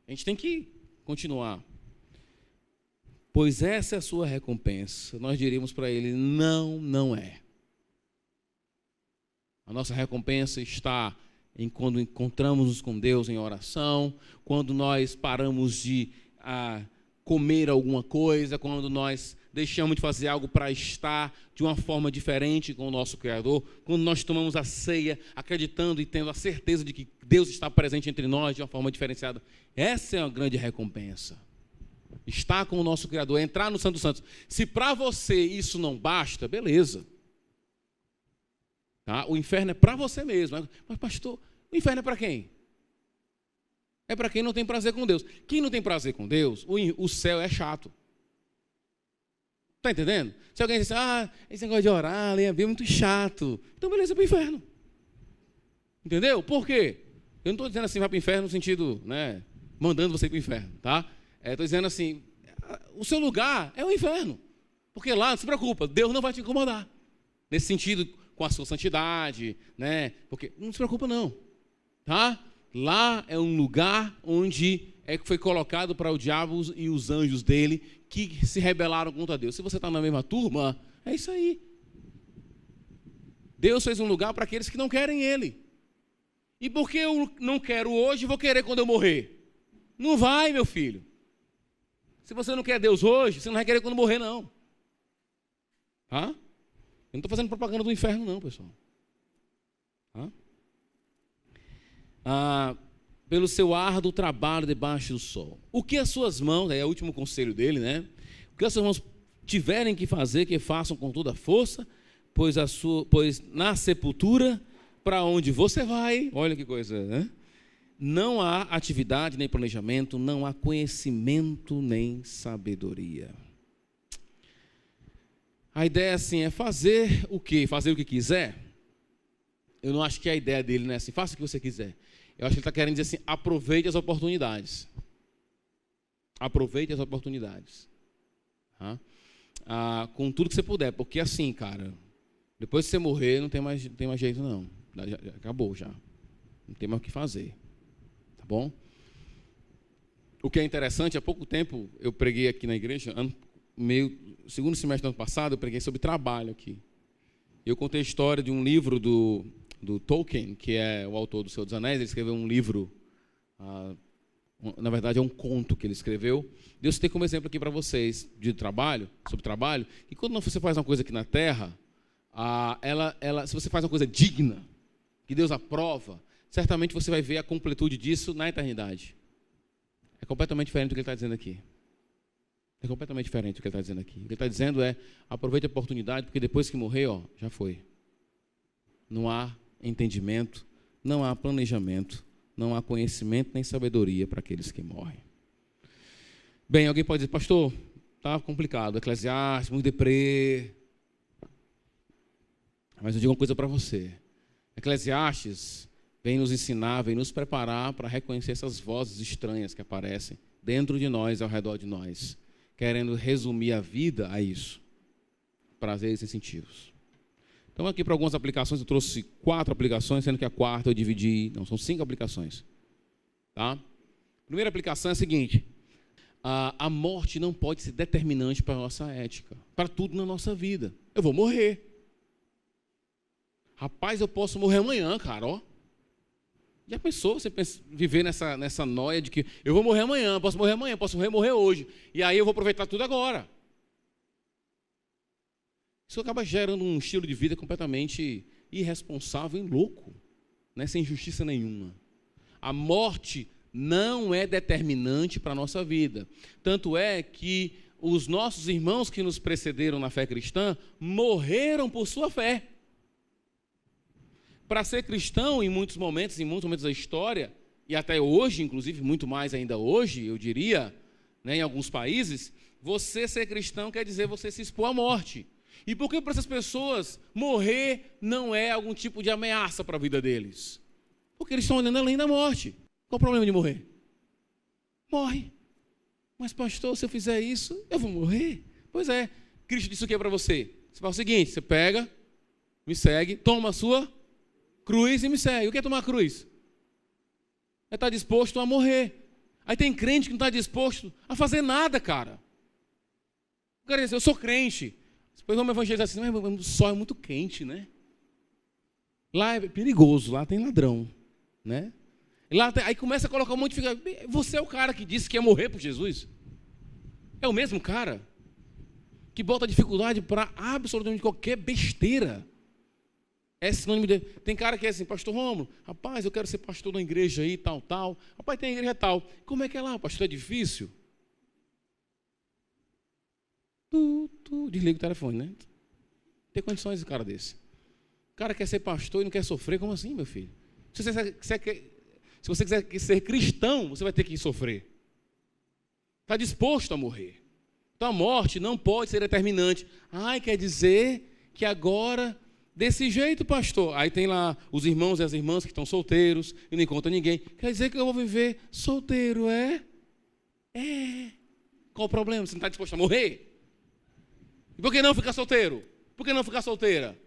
[SPEAKER 1] A gente tem que continuar. Pois essa é a sua recompensa. Nós diríamos para ele, não é. A nossa recompensa está em quando encontramos-nos com Deus em oração, quando nós paramos de comer alguma coisa, quando nós deixamos de fazer algo para estar de uma forma diferente com o nosso Criador, quando nós tomamos a ceia, acreditando e tendo a certeza de que Deus está presente entre nós de uma forma diferenciada. Essa é uma grande recompensa. Estar com o nosso Criador, entrar no Santo dos Santos. Se para você isso não basta, beleza. Tá? O inferno é para você mesmo. Mas pastor, o inferno é para quem? É para quem não tem prazer com Deus. Quem não tem prazer com Deus, o céu é chato. Está entendendo? Se alguém diz assim, esse negócio de orar, ler a Bíblia é muito chato. Então beleza, para o inferno. Entendeu? Por quê? Eu não estou dizendo assim, vai para o inferno no sentido, né, mandando você ir para o inferno, tá? Estou dizendo assim, o seu lugar é o inferno. Porque lá, não se preocupa, Deus não vai te incomodar. Nesse sentido, com a sua santidade, né? Porque não se preocupa não, tá? Lá é um lugar onde foi colocado para o diabo e os anjos dele que se rebelaram contra Deus. Se você está na mesma turma, é isso aí. Deus fez um lugar para aqueles que não querem ele. E porque eu não quero hoje, vou querer quando eu morrer? Não vai, meu filho. Se você não quer Deus hoje, você não vai querer quando morrer, não. Tá? Eu não estou fazendo propaganda do inferno, não, pessoal. Tá? Pelo seu árduo trabalho debaixo do sol. O que as suas mãos, é o último conselho dele, né? O que as suas mãos tiverem que fazer, que façam com toda a força, pois na sepultura, para onde você vai, olha que coisa, né? Não há atividade nem planejamento, não há conhecimento nem sabedoria. A ideia assim é fazer o quê? Fazer o que quiser? Eu não acho que a ideia dele não é assim, faça o que você quiser. Eu acho que ele está querendo dizer assim, aproveite as oportunidades. Aproveite as oportunidades. Tá? Com tudo que você puder, porque assim, cara, depois que você morrer, não tem mais jeito não. Já acabou já. Não tem mais o que fazer. Tá bom? O que é interessante, há pouco tempo eu preguei aqui na igreja, segundo semestre do ano passado, eu preguei sobre trabalho aqui. Eu contei a história de um livro do Tolkien, que é o autor do Senhor dos Anéis. Ele escreveu um livro, Na verdade, é um conto que ele escreveu. Deus tem como exemplo aqui para vocês, sobre trabalho, que quando você faz uma coisa aqui na terra, se você faz uma coisa digna, que Deus aprova, certamente você vai ver a completude disso na eternidade. É completamente diferente do que ele está dizendo aqui. É completamente diferente do que ele está dizendo aqui. O que ele está dizendo é, aproveite a oportunidade, porque depois que morrer, já foi. Não há entendimento, não há planejamento, não há conhecimento nem sabedoria para aqueles que morrem. Bem, alguém pode dizer, pastor, está complicado, Eclesiastes, muito deprê. Mas eu digo uma coisa para você. Eclesiastes vem nos ensinar, vem nos preparar para reconhecer essas vozes estranhas que aparecem dentro de nós, ao redor de nós, querendo resumir a vida a isso. Prazeres e incentivos. Então, aqui para algumas aplicações, eu trouxe 4 aplicações, sendo que a quarta eu dividi, são 5 aplicações. Tá? A primeira aplicação é a seguinte: a morte não pode ser determinante para a nossa ética, para tudo na nossa vida. Eu vou morrer. Rapaz, eu posso morrer amanhã, cara, ó. Já pensou você viver nessa noia de que eu vou morrer amanhã, posso morrer hoje, e aí eu vou aproveitar tudo agora. Isso acaba gerando um estilo de vida completamente irresponsável e louco, né? Sem justiça nenhuma. A morte não é determinante para a nossa vida. Tanto é que os nossos irmãos que nos precederam na fé cristã morreram por sua fé. Para ser cristão, em muitos momentos da história, e até hoje, inclusive, muito mais ainda hoje, eu diria, né, em alguns países, você ser cristão quer dizer você se expor à morte. E por que para essas pessoas morrer não é algum tipo de ameaça para a vida deles? Porque eles estão olhando além da morte. Qual o problema de morrer? Morre. Mas pastor, se eu fizer isso, eu vou morrer? Pois é, Cristo disse o que para você? Você fala o seguinte, você pega, me segue, toma a sua cruz e me segue. O que é tomar a cruz? É estar disposto a morrer. Aí tem crente que não está disposto a fazer nada, cara. O cara diz, eu sou crente. Depois vamos evangelizar assim, mas o sol é muito quente, né? Lá é perigoso, lá tem ladrão, né? Aí começa a colocar um monte de... Você é o cara que disse que ia morrer por Jesus? É o mesmo cara que bota dificuldade para absolutamente qualquer besteira. É sinônimo de... Tem cara que é assim, pastor Rômulo, rapaz, eu quero ser pastor da igreja aí, tal. Rapaz, tem igreja tal. Como é que é lá, pastor? É difícil? Desliga o telefone, né? Tem condições de cara desse. O cara quer ser pastor e não quer sofrer, como assim, meu filho? Se você quiser ser cristão, você vai ter que sofrer. Está disposto a morrer. Então a morte não pode ser determinante. Quer dizer que agora, desse jeito, pastor. Aí tem lá os irmãos e as irmãs que estão solteiros e não encontram ninguém. Quer dizer que eu vou viver solteiro, é? É. Qual o problema? Você não está disposto a morrer? E por que não ficar solteiro? Por que não ficar solteira?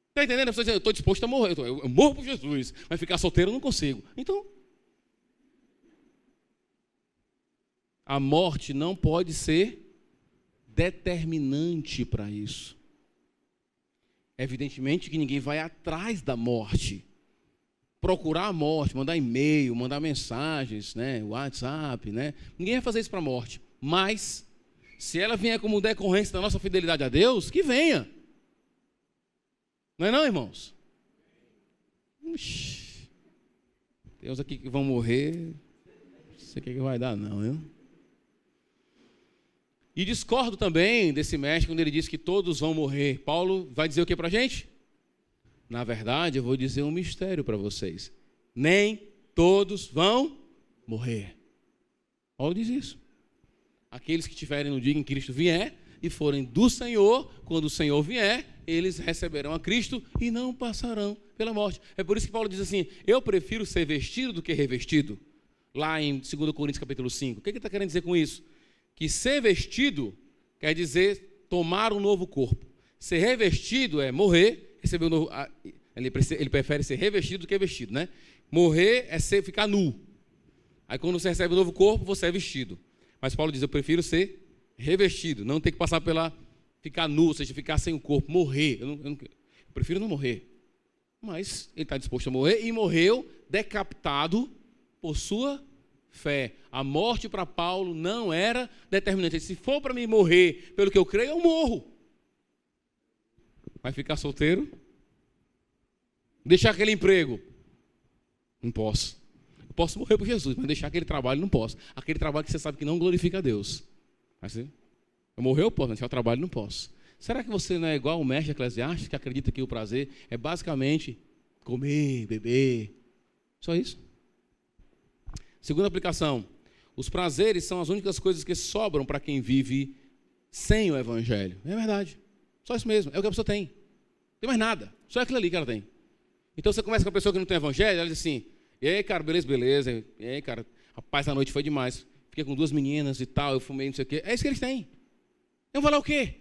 [SPEAKER 1] Está entendendo? A pessoa diz, eu estou disposto a morrer, eu morro por Jesus, mas ficar solteiro eu não consigo. Então, a morte não pode ser determinante para isso. Evidentemente que ninguém vai atrás da morte. Procurar a morte, mandar e-mail, mandar mensagens, né, WhatsApp, né? Ninguém vai fazer isso para a morte. Mas, se ela vier como decorrência da nossa fidelidade a Deus, que venha. Não é não, irmãos? Tem uns aqui que vão morrer, não sei o que vai dar não, viu? E discordo também desse mestre quando ele diz que todos vão morrer. Paulo vai dizer o que para a gente? Na verdade, eu vou dizer um mistério para vocês. Nem todos vão morrer. Paulo diz isso. Aqueles que estiverem no dia em que Cristo vier e forem do Senhor, quando o Senhor vier, eles receberão a Cristo e não passarão pela morte. É por isso que Paulo diz assim, eu prefiro ser vestido do que revestido. Lá em 2 Coríntios capítulo 5. O que ele está querendo dizer com isso? Que ser vestido quer dizer tomar um novo corpo. Ser revestido é morrer, receber um novo... Ele prefere ser revestido do que vestido, né? Morrer é ficar nu. Aí quando você recebe um novo corpo, você é vestido. Mas Paulo diz, eu prefiro ser revestido, não ter que passar ficar nu, ou seja, ficar sem o corpo, morrer. Eu prefiro não morrer. Mas ele está disposto a morrer e morreu decapitado por sua
[SPEAKER 2] fé. A morte para Paulo não era determinante. Se for para mim morrer pelo que eu creio, eu morro. Vai ficar solteiro? Deixar aquele emprego? Não posso. Eu posso morrer por Jesus, mas deixar aquele trabalho não posso. Aquele trabalho que você sabe que não glorifica a Deus. Assim, eu morrer eu posso, mas deixar o trabalho não posso. Será que você não é igual o mestre Eclesiastes, que acredita que o prazer é basicamente comer, beber? Só isso? Segunda aplicação. Os prazeres são as únicas coisas que sobram para quem vive sem o Evangelho. É verdade. Só isso mesmo. É o que a pessoa tem. Não tem mais nada. Só aquilo ali que ela tem. Então você começa com a pessoa que não tem Evangelho, ela diz assim, e aí, cara, beleza. E aí, cara, rapaz, a noite foi demais. Fiquei com 2 meninas e tal, eu fumei, não sei o quê. É isso que eles têm. Eu vou falar o quê?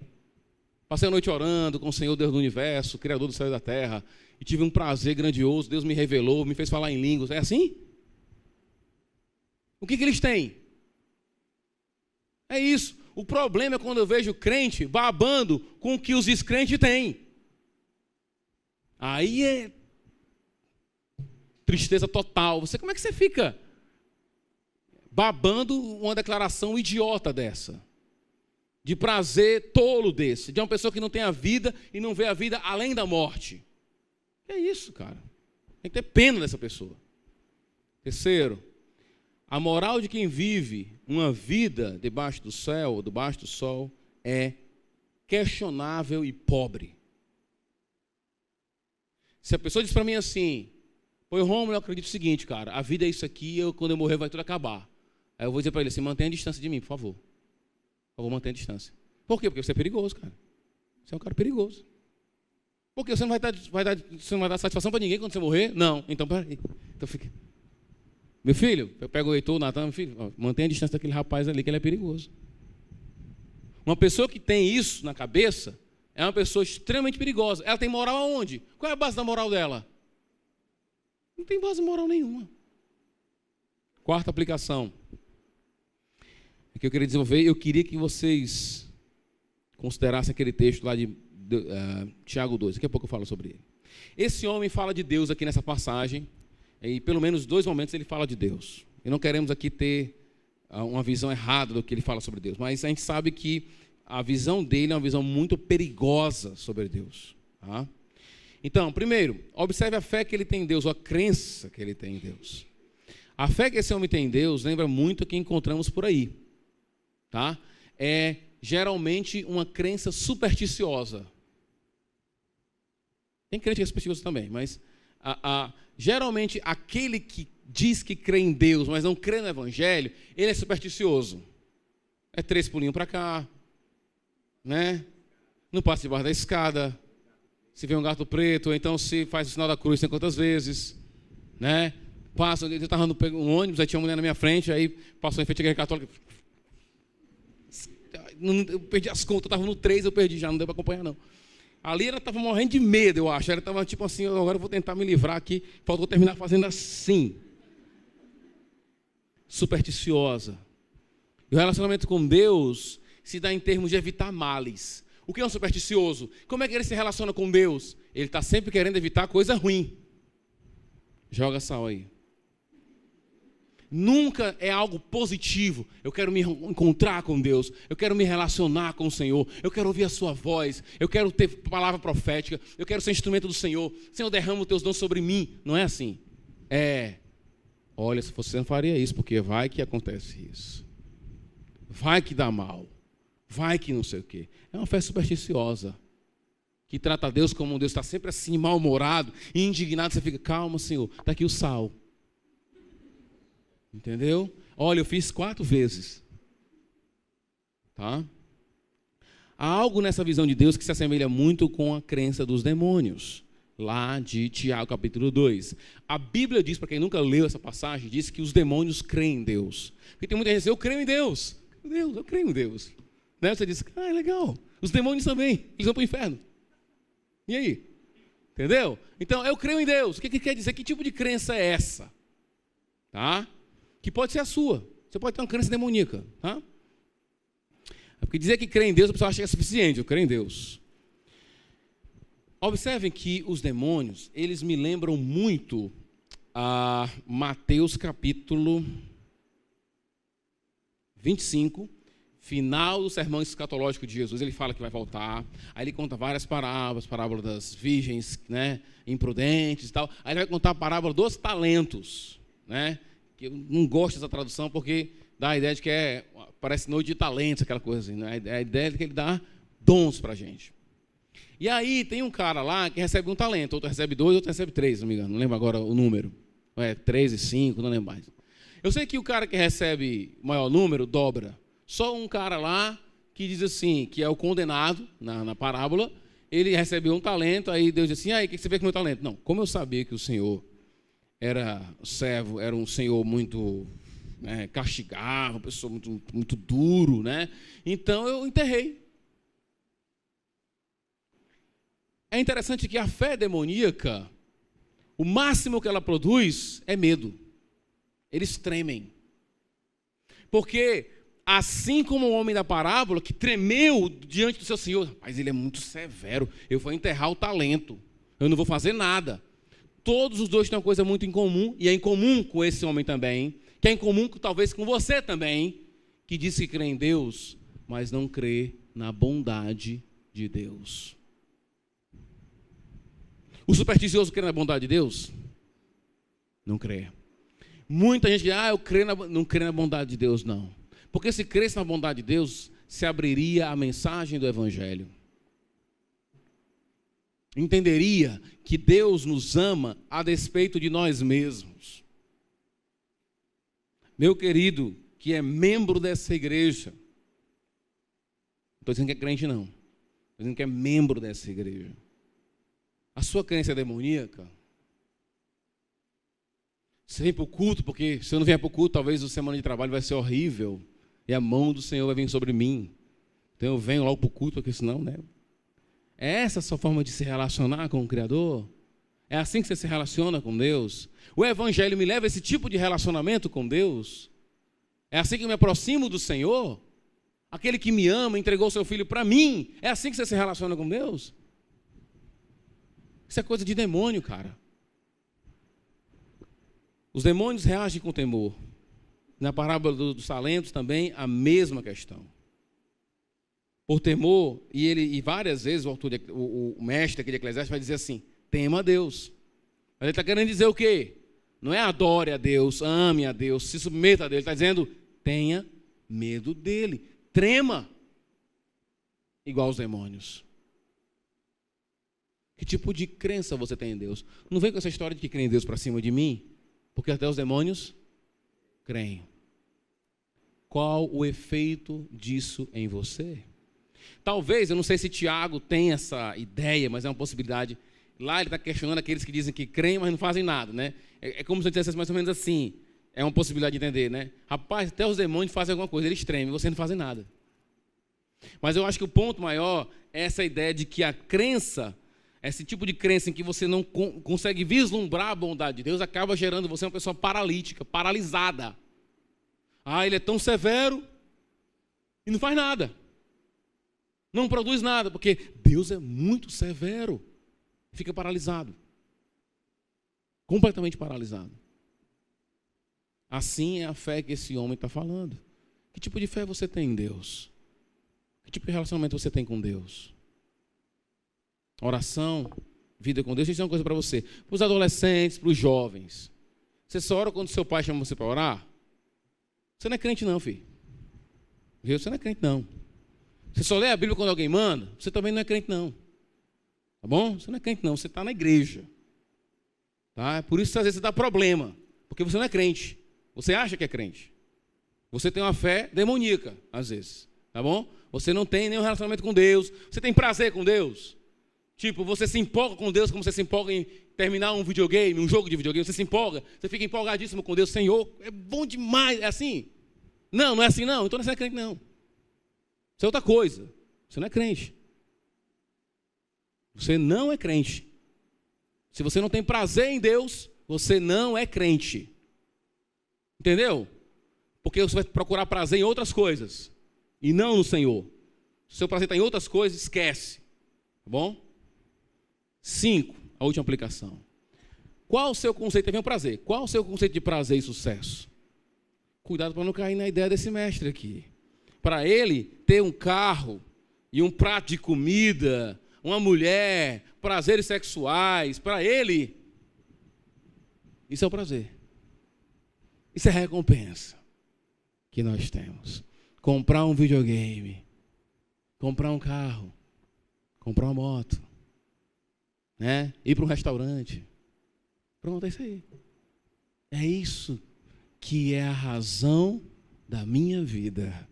[SPEAKER 2] Passei a noite orando com o Senhor Deus do Universo, Criador do céu e da terra, e tive um prazer grandioso, Deus me revelou, me fez falar em línguas. É assim? O que eles têm? É isso. O problema é quando eu vejo crente babando com o que os descrentes têm. Aí é tristeza total. Como é que você fica babando uma declaração idiota dessa? De prazer tolo desse, de uma pessoa que não tem a vida e não vê a vida além da morte. É isso, cara. Tem que ter pena dessa pessoa. Terceiro, a moral de quem vive uma vida debaixo do céu, debaixo do sol, é questionável e pobre. Se a pessoa diz para mim assim, pô, Rômulo, eu acredito o seguinte, cara, a vida é isso aqui, quando eu morrer vai tudo acabar. Aí eu vou dizer para ele assim, mantenha a distância de mim, por favor. Eu vou manter a distância. Por quê? Porque você é perigoso, cara. Você é um cara perigoso. Porque você não vai dar satisfação para ninguém quando você morrer? Não. Então, peraí. Então fica. Meu filho, eu pego o Heitor, o Natan, meu filho, ó, mantenha a distância daquele rapaz ali, que ele é perigoso. Uma pessoa que tem isso na cabeça é uma pessoa extremamente perigosa. Ela tem moral aonde? Qual é a base da moral dela? Não tem base moral nenhuma. Quarta aplicação. Que eu queria desenvolver, eu queria que vocês considerassem aquele texto lá de Tiago 2, daqui a pouco eu falo sobre ele. Esse homem fala de Deus aqui nessa passagem, e pelo menos 2 momentos ele fala de Deus. E não queremos aqui ter uma visão errada do que ele fala sobre Deus, mas a gente sabe que a visão dele é uma visão muito perigosa sobre Deus. Tá? Então, primeiro, observe a fé que ele tem em Deus, ou a crença que ele tem em Deus. A fé que esse homem tem em Deus lembra muito o que encontramos por aí. Tá? É geralmente uma crença supersticiosa. Tem crente que é supersticioso também, mas geralmente aquele que diz que crê em Deus, mas não crê no Evangelho, ele é supersticioso. É 3 pulinhos para cá, né? Não passa debaixo da escada, se vê um gato preto, ou então se faz o sinal da cruz tem quantas vezes, né? Passa, eu estava no um ônibus, aí tinha uma mulher na minha frente, aí passou em frente à igreja católica. Eu perdi as contas, eu estava no 3, eu perdi já, não deu para acompanhar não. Ali ela estava morrendo de medo, eu acho. Ela estava tipo assim, agora eu vou tentar me livrar aqui, faltou terminar fazendo assim. Supersticiosa. E o relacionamento com Deus se dá em termos de evitar males. O que é um supersticioso? Como é que ele se relaciona com Deus? Ele está sempre querendo evitar coisa ruim. Joga sal aí. Nunca é algo positivo. Eu quero me encontrar com Deus. Eu quero me relacionar com o Senhor. Eu quero ouvir a sua voz. Eu quero ter palavra profética. Eu quero ser instrumento do Senhor. Senhor, derrama os teus dons sobre mim. Não é assim. Olha, se você não faria isso, porque vai que acontece isso. Vai que dá mal. Vai que não sei o quê. É uma fé supersticiosa. Que trata Deus como um Deus está sempre assim, mal-humorado e indignado. Você fica, calma, Senhor. Está aqui o sal. Entendeu? Olha, eu fiz 4 vezes. Tá? Há algo nessa visão de Deus que se assemelha muito com a crença dos demônios. Lá de Tiago, capítulo 2. A Bíblia diz, para quem nunca leu essa passagem, diz que os demônios creem em Deus. Porque tem muita gente que diz, eu creio em Deus. Eu creio em Deus. Né? Você diz, é legal. Os demônios também. Eles vão para o inferno. E aí? Entendeu? Então, eu creio em Deus. O que quer dizer? Que tipo de crença é essa? Tá? Que pode ser a sua. Você pode ter uma crença demoníaca. Tá? Porque dizer que crê em Deus, a pessoa acha que é suficiente. Eu creio em Deus. Observem que os demônios, eles me lembram muito a Mateus capítulo 25, final do sermão escatológico de Jesus, ele fala que vai voltar, aí ele conta várias parábolas, parábola das virgens, né, imprudentes e tal, aí ele vai contar a parábola dos talentos, né, que eu não gosto dessa tradução porque dá a ideia de que parece noite de talentos, aquela coisa assim, né, a ideia de que ele dá dons pra gente. E aí tem um cara lá que recebe um talento, outro recebe 2, outro recebe 3, não me engano, não lembro agora o número, 3 e 5, não lembro mais. Eu sei que o cara que recebe o maior número dobra. Só um cara lá que diz assim, que é o condenado na parábola, ele recebeu um talento, aí Deus diz assim, aí, o que você fez com o meu talento? Não, como eu sabia que o Senhor era servo, era um Senhor muito castigava, uma pessoa muito, muito duro, né? Então eu enterrei. É interessante que a fé demoníaca, o máximo que ela produz é medo. Eles tremem. Porque, assim como o homem da parábola, que tremeu diante do seu Senhor, mas ele é muito severo, eu vou enterrar o talento, eu não vou fazer nada. Todos os dois têm uma coisa muito em comum, e é em comum com esse homem também, que é em comum talvez com você também, que diz que crê em Deus, mas não crê na bondade de Deus. O supersticioso crê na bondade de Deus? Não crê. Muita gente diz, não crê na bondade de Deus, não. Porque se cresse na bondade de Deus, se abriria a mensagem do Evangelho. Entenderia que Deus nos ama a despeito de nós mesmos. Meu querido, que é membro dessa igreja, não estou dizendo que é crente, não. Estou dizendo que é membro dessa igreja. A sua crença é demoníaca? Você vem para o culto, porque se eu não vier para o culto, talvez a semana de trabalho vai ser horrível. E a mão do Senhor vai vir sobre mim. Então eu venho logo para o culto, porque senão, né? É essa a sua forma de se relacionar com o Criador? É assim que você se relaciona com Deus? O Evangelho me leva a esse tipo de relacionamento com Deus? É assim que eu me aproximo do Senhor? Aquele que me ama, entregou seu Filho para mim. É assim que você se relaciona com Deus? Isso é coisa de demônio, cara. Os demônios reagem com temor. Na parábola dos talentos também, a mesma questão. Por temor, e várias vezes o mestre aqui de Eclesiastes vai dizer assim, tema a Deus. Mas ele está querendo dizer o quê? Não é adore a Deus, ame a Deus, se submeta a Deus. Ele está dizendo, tenha medo dele, trema, igual os demônios. Que tipo de crença você tem em Deus? Não vem com essa história de que crê em Deus para cima de mim, porque até os demônios creem. Qual o efeito disso em você? Talvez, eu não sei se Tiago tem essa ideia, mas é uma possibilidade. Lá ele está questionando aqueles que dizem que creem, mas não fazem nada, né? É como se eu dissesse mais ou menos assim. É uma possibilidade de entender, né? Rapaz, até os demônios fazem alguma coisa, eles tremem, vocês não fazem nada. Mas eu acho que o ponto maior é essa ideia de que a crença, esse tipo de crença em que você não consegue vislumbrar a bondade de Deus, acaba gerando você uma pessoa paralítica, paralisada. Ele é tão severo e não faz nada. Não produz nada, porque Deus é muito severo. Fica paralisado. Completamente paralisado. Assim é a fé que esse homem está falando. Que tipo de fé você tem em Deus? Que tipo de relacionamento você tem com Deus? Oração, vida com Deus. Deixa eu dizer uma coisa para você. Para os adolescentes, para os jovens. Você só ora quando seu pai chama você para orar? Você não é crente não, filho. Você não é crente não. Você só lê a Bíblia quando alguém manda? Você também não é crente não. Tá bom? Você não é crente não, você está na igreja. Tá? Por isso às vezes você dá problema. Porque você não é crente. Você acha que é crente. Você tem uma fé demoníaca, às vezes. Tá bom? Você não tem nenhum relacionamento com Deus. Você tem prazer com Deus. Tipo, você se empolga com Deus como você se empolga em terminar um videogame, um jogo de videogame. Você se empolga, você fica empolgadíssimo com Deus. Senhor, é bom demais. É assim? Não, não é assim não. Então não é crente não. Isso é outra coisa. Você não é crente. Você não é crente. Se você não tem prazer em Deus, você não é crente. Entendeu? Porque você vai procurar prazer em outras coisas. E não no Senhor. Se o seu prazer está em outras coisas, esquece. Tá bom? 5, a última aplicação. Qual o seu conceito? Vem o prazer. Qual o seu conceito de prazer e sucesso? Cuidado para não cair na ideia desse mestre aqui. Para ele ter um carro e um prato de comida, uma mulher, prazeres sexuais, para ele, isso é o prazer. Isso é a recompensa que nós temos. Comprar um videogame, comprar um carro, comprar uma moto, né? Ir para um restaurante. Pronto, é isso aí. É isso que é a razão da minha vida.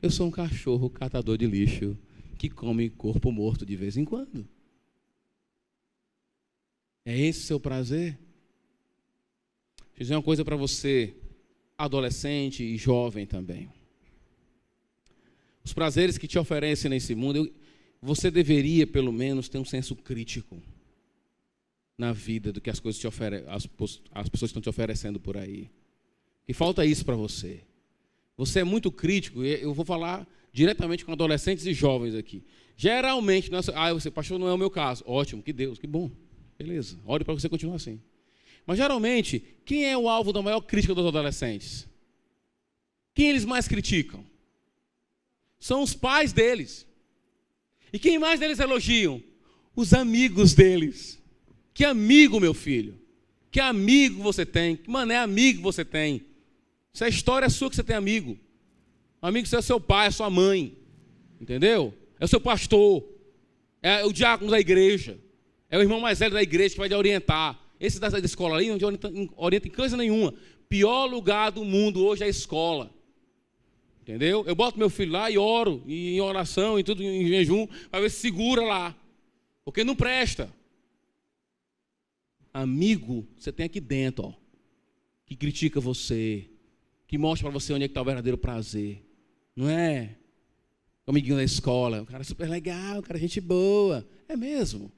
[SPEAKER 2] Eu sou um cachorro catador de lixo que come corpo morto de vez em quando. É esse o seu prazer? Vou dizer uma coisa para você, adolescente e jovem também. Os prazeres que te oferecem nesse mundo, você deveria, pelo menos, ter um senso crítico na vida do que as coisas as pessoas estão te oferecendo por aí. E falta isso para você. Você é muito crítico, eu vou falar diretamente com adolescentes e jovens aqui. Geralmente, você, pastor, não é o meu caso. Ótimo, que Deus, que bom. Beleza, ore para você continuar assim. Mas geralmente, quem é o alvo da maior crítica dos adolescentes? Quem eles mais criticam? São os pais deles. E quem mais deles elogiam? Os amigos deles. Que amigo, meu filho? Que amigo você tem? Que mané amigo você tem? Se a história é sua que você tem amigo. Amigo seu é seu pai, é sua mãe. Entendeu? É o seu pastor. É o diácono da igreja. É o irmão mais velho da igreja que vai te orientar. Esse da escola aí não te orienta em coisa nenhuma. Pior lugar do mundo hoje é a escola. Entendeu? Eu boto meu filho lá e oro, em oração, e tudo em jejum, para ver se segura lá. Porque não presta. Amigo, você tem aqui dentro, ó, que critica você, que mostra para você onde é que está o verdadeiro prazer. Não é o amiguinho da escola, um cara super legal, um cara gente boa. É mesmo.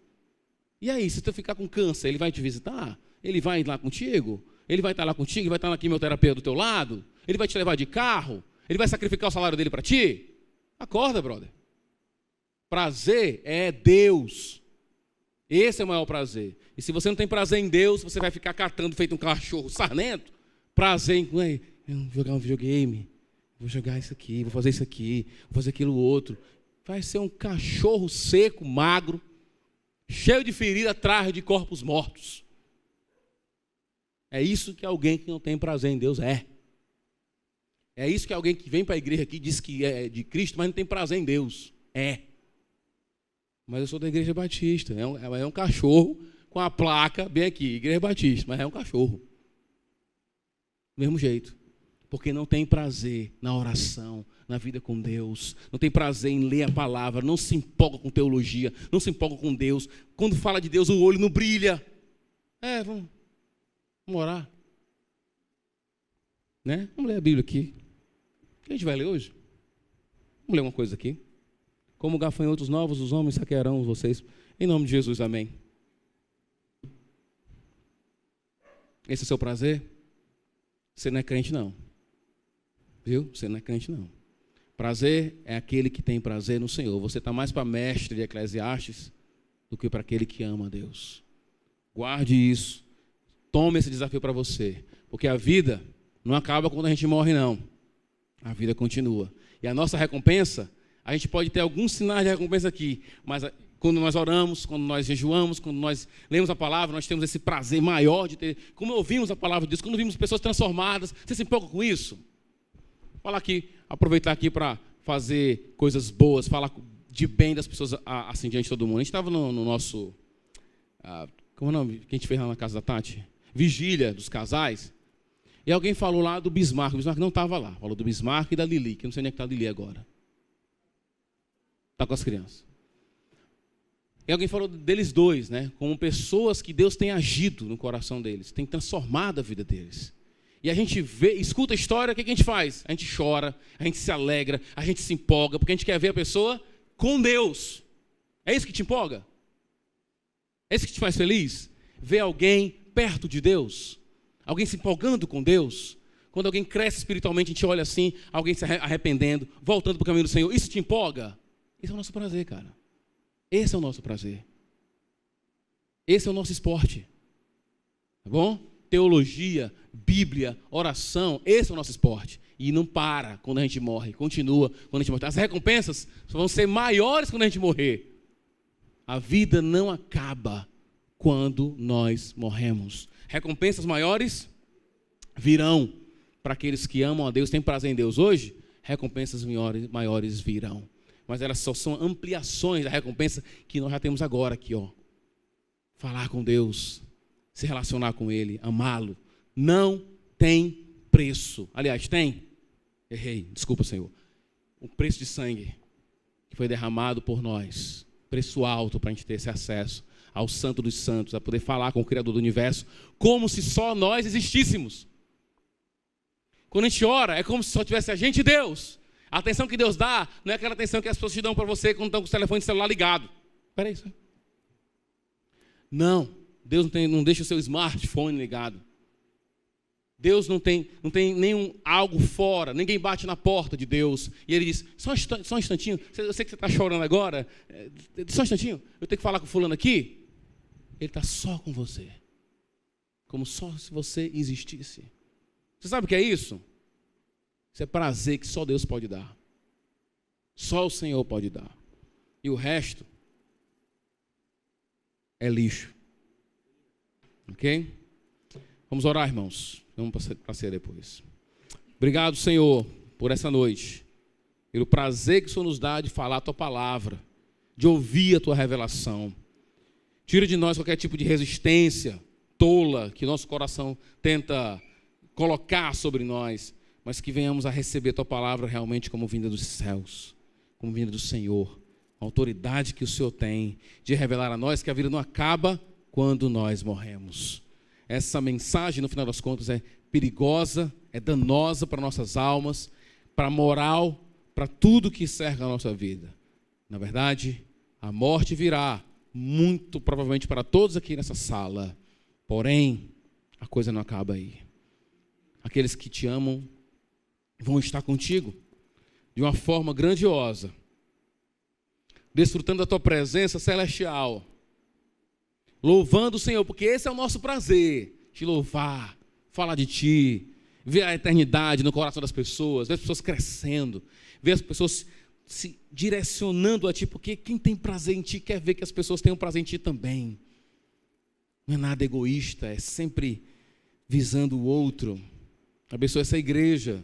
[SPEAKER 2] E aí, se tu ficar com câncer, ele vai te visitar? Ele vai ir lá contigo? Ele vai estar lá contigo? Ele vai estar na quimioterapia do teu lado? Ele vai te levar de carro? Ele vai sacrificar o salário dele para ti? Acorda, brother. Prazer é Deus. Esse é o maior prazer. E se você não tem prazer em Deus, você vai ficar catando feito um cachorro sarnento. Prazer em vou jogar um videogame, vou jogar isso aqui, vou fazer isso aqui, vou fazer aquilo outro. Vai ser um cachorro seco, magro, cheio de ferida atrás de corpos mortos. É isso que alguém que não tem prazer em Deus é. É isso que alguém que vem para a igreja aqui diz que é de Cristo, mas não tem prazer em Deus. É. Mas eu sou da igreja batista. É um cachorro com a placa bem aqui, igreja batista, mas é um cachorro. Do mesmo jeito. Porque não tem prazer na oração, na vida com Deus. Não tem prazer em ler a palavra, não se empolga com teologia, não se empolga com Deus. Quando fala de Deus, o olho não brilha. Vamos orar. Né? Vamos ler a Bíblia aqui. O que a gente vai ler hoje? Vamos ler uma coisa aqui. Como gafanhotos novos, os homens saquearão vocês. Em nome de Jesus, amém. Esse é o seu prazer? Você não é crente, não. Viu? Você não é crente, não. Prazer é aquele que tem prazer no Senhor. Você está mais para mestre de Eclesiastes do que para aquele que ama a Deus. Guarde isso. Tome esse desafio para você. Porque a vida não acaba quando a gente morre, não. A vida continua. E a nossa recompensa, a gente pode ter alguns sinais de recompensa aqui, mas quando nós oramos, quando nós jejuamos, quando nós lemos a palavra, nós temos esse prazer maior de ter, como ouvimos a palavra de Deus, quando vimos pessoas transformadas. Você se empolga com isso? Falar aqui, aproveitar aqui para fazer coisas boas, falar de bem das pessoas assim diante de todo mundo. A gente estava no nosso, como é o nome que a gente fez lá na casa da Tati? Vigília dos casais. E alguém falou lá do Bismarck. O Bismarck não estava lá. Falou do Bismarck e da Lili, que eu não sei nem onde está a Lili agora. Está com as crianças. E alguém falou deles dois, né? Como pessoas que Deus tem agido no coração deles, tem transformado a vida deles. E a gente vê, escuta a história, o que a gente faz? A gente chora, a gente se alegra, a gente se empolga, porque a gente quer ver a pessoa com Deus. É isso que te empolga? É isso que te faz feliz? Ver alguém perto de Deus? Alguém se empolgando com Deus? Quando alguém cresce espiritualmente, a gente olha assim, alguém se arrependendo, voltando para o caminho do Senhor. Isso te empolga? Esse é o nosso prazer, cara. Esse é o nosso prazer. Esse é o nosso esporte. Tá bom? teologia, Bíblia, oração, esse é o nosso esporte. E não para quando a gente morre, continua quando a gente morre. As recompensas vão ser maiores quando a gente morrer. A vida não acaba quando nós morremos. Recompensas maiores virão para aqueles que amam a Deus, têm prazer em Deus hoje. Recompensas maiores virão. Mas elas só são ampliações da recompensa que nós já temos agora aqui, ó. Falar com Deus, se relacionar com Ele, amá-lo. Não tem preço. Aliás, tem? Errei, desculpa, Senhor. O preço de sangue que foi derramado por nós. Preço alto para a gente ter esse acesso ao Santo dos Santos, a poder falar com o Criador do Universo, como se só nós existíssemos. Quando a gente ora, é como se só tivesse a gente e Deus. A atenção que Deus dá não é aquela atenção que as pessoas te dão para você quando estão com o telefone celular ligado. Espera aí, senhor. Não, Deus não deixa o seu smartphone ligado. Deus não tem nenhum algo fora, ninguém bate na porta de Deus. E Ele diz, só um instantinho, eu sei que você está chorando agora, só um instantinho, eu tenho que falar com o fulano aqui. Ele está só com você, como só se você existisse. Você sabe o que é isso? Isso é prazer que só Deus pode dar. Só o Senhor pode dar. E o resto é lixo. Ok? Vamos orar, irmãos. Vamos para a ceia depois. Obrigado, Senhor, por essa noite. Pelo prazer que o Senhor nos dá de falar a Tua palavra, de ouvir a Tua revelação. Tira de nós qualquer tipo de resistência tola que nosso coração tenta colocar sobre nós, mas que venhamos a receber a Tua palavra realmente como vinda dos céus, como vinda do Senhor, a autoridade que o Senhor tem de revelar a nós que a vida não acaba quando nós morremos. Essa mensagem, no final das contas, é perigosa, é danosa para nossas almas, para a moral, para tudo que cerca a nossa vida. Na verdade, a morte virá, muito provavelmente para todos aqui nessa sala, porém, a coisa não acaba aí. Aqueles que te amam vão estar contigo de uma forma grandiosa, desfrutando da Tua presença celestial, louvando o Senhor, porque esse é o nosso prazer, te louvar, falar de Ti, ver a eternidade no coração das pessoas, ver as pessoas crescendo, ver as pessoas se direcionando a Ti, porque quem tem prazer em Ti quer ver que as pessoas tenham prazer em Ti também. Não é nada egoísta, é sempre visando o outro. Abençoa essa igreja,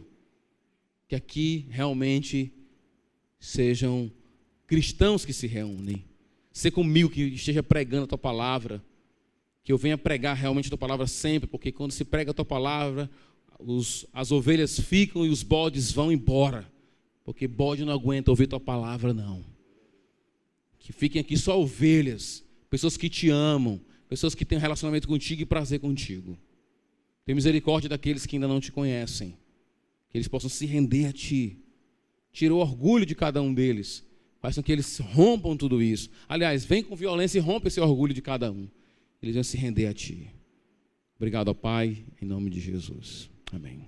[SPEAKER 2] que aqui realmente sejam cristãos que se reúnem. Ser comigo que esteja pregando a Tua palavra, que eu venha pregar realmente a Tua palavra sempre, porque quando se prega a Tua palavra, as ovelhas ficam e os bodes vão embora, porque bode não aguenta ouvir Tua palavra, não. Que fiquem aqui só ovelhas, pessoas que Te amam, pessoas que têm um relacionamento contigo e prazer contigo. Tem misericórdia daqueles que ainda não Te conhecem, que eles possam se render a Ti. Tira o orgulho de cada um deles, faz com que eles rompam tudo isso. Aliás, vem com violência e rompe esse orgulho de cada um. Eles vão se render a Ti. Obrigado, ó Pai, em nome de Jesus. Amém.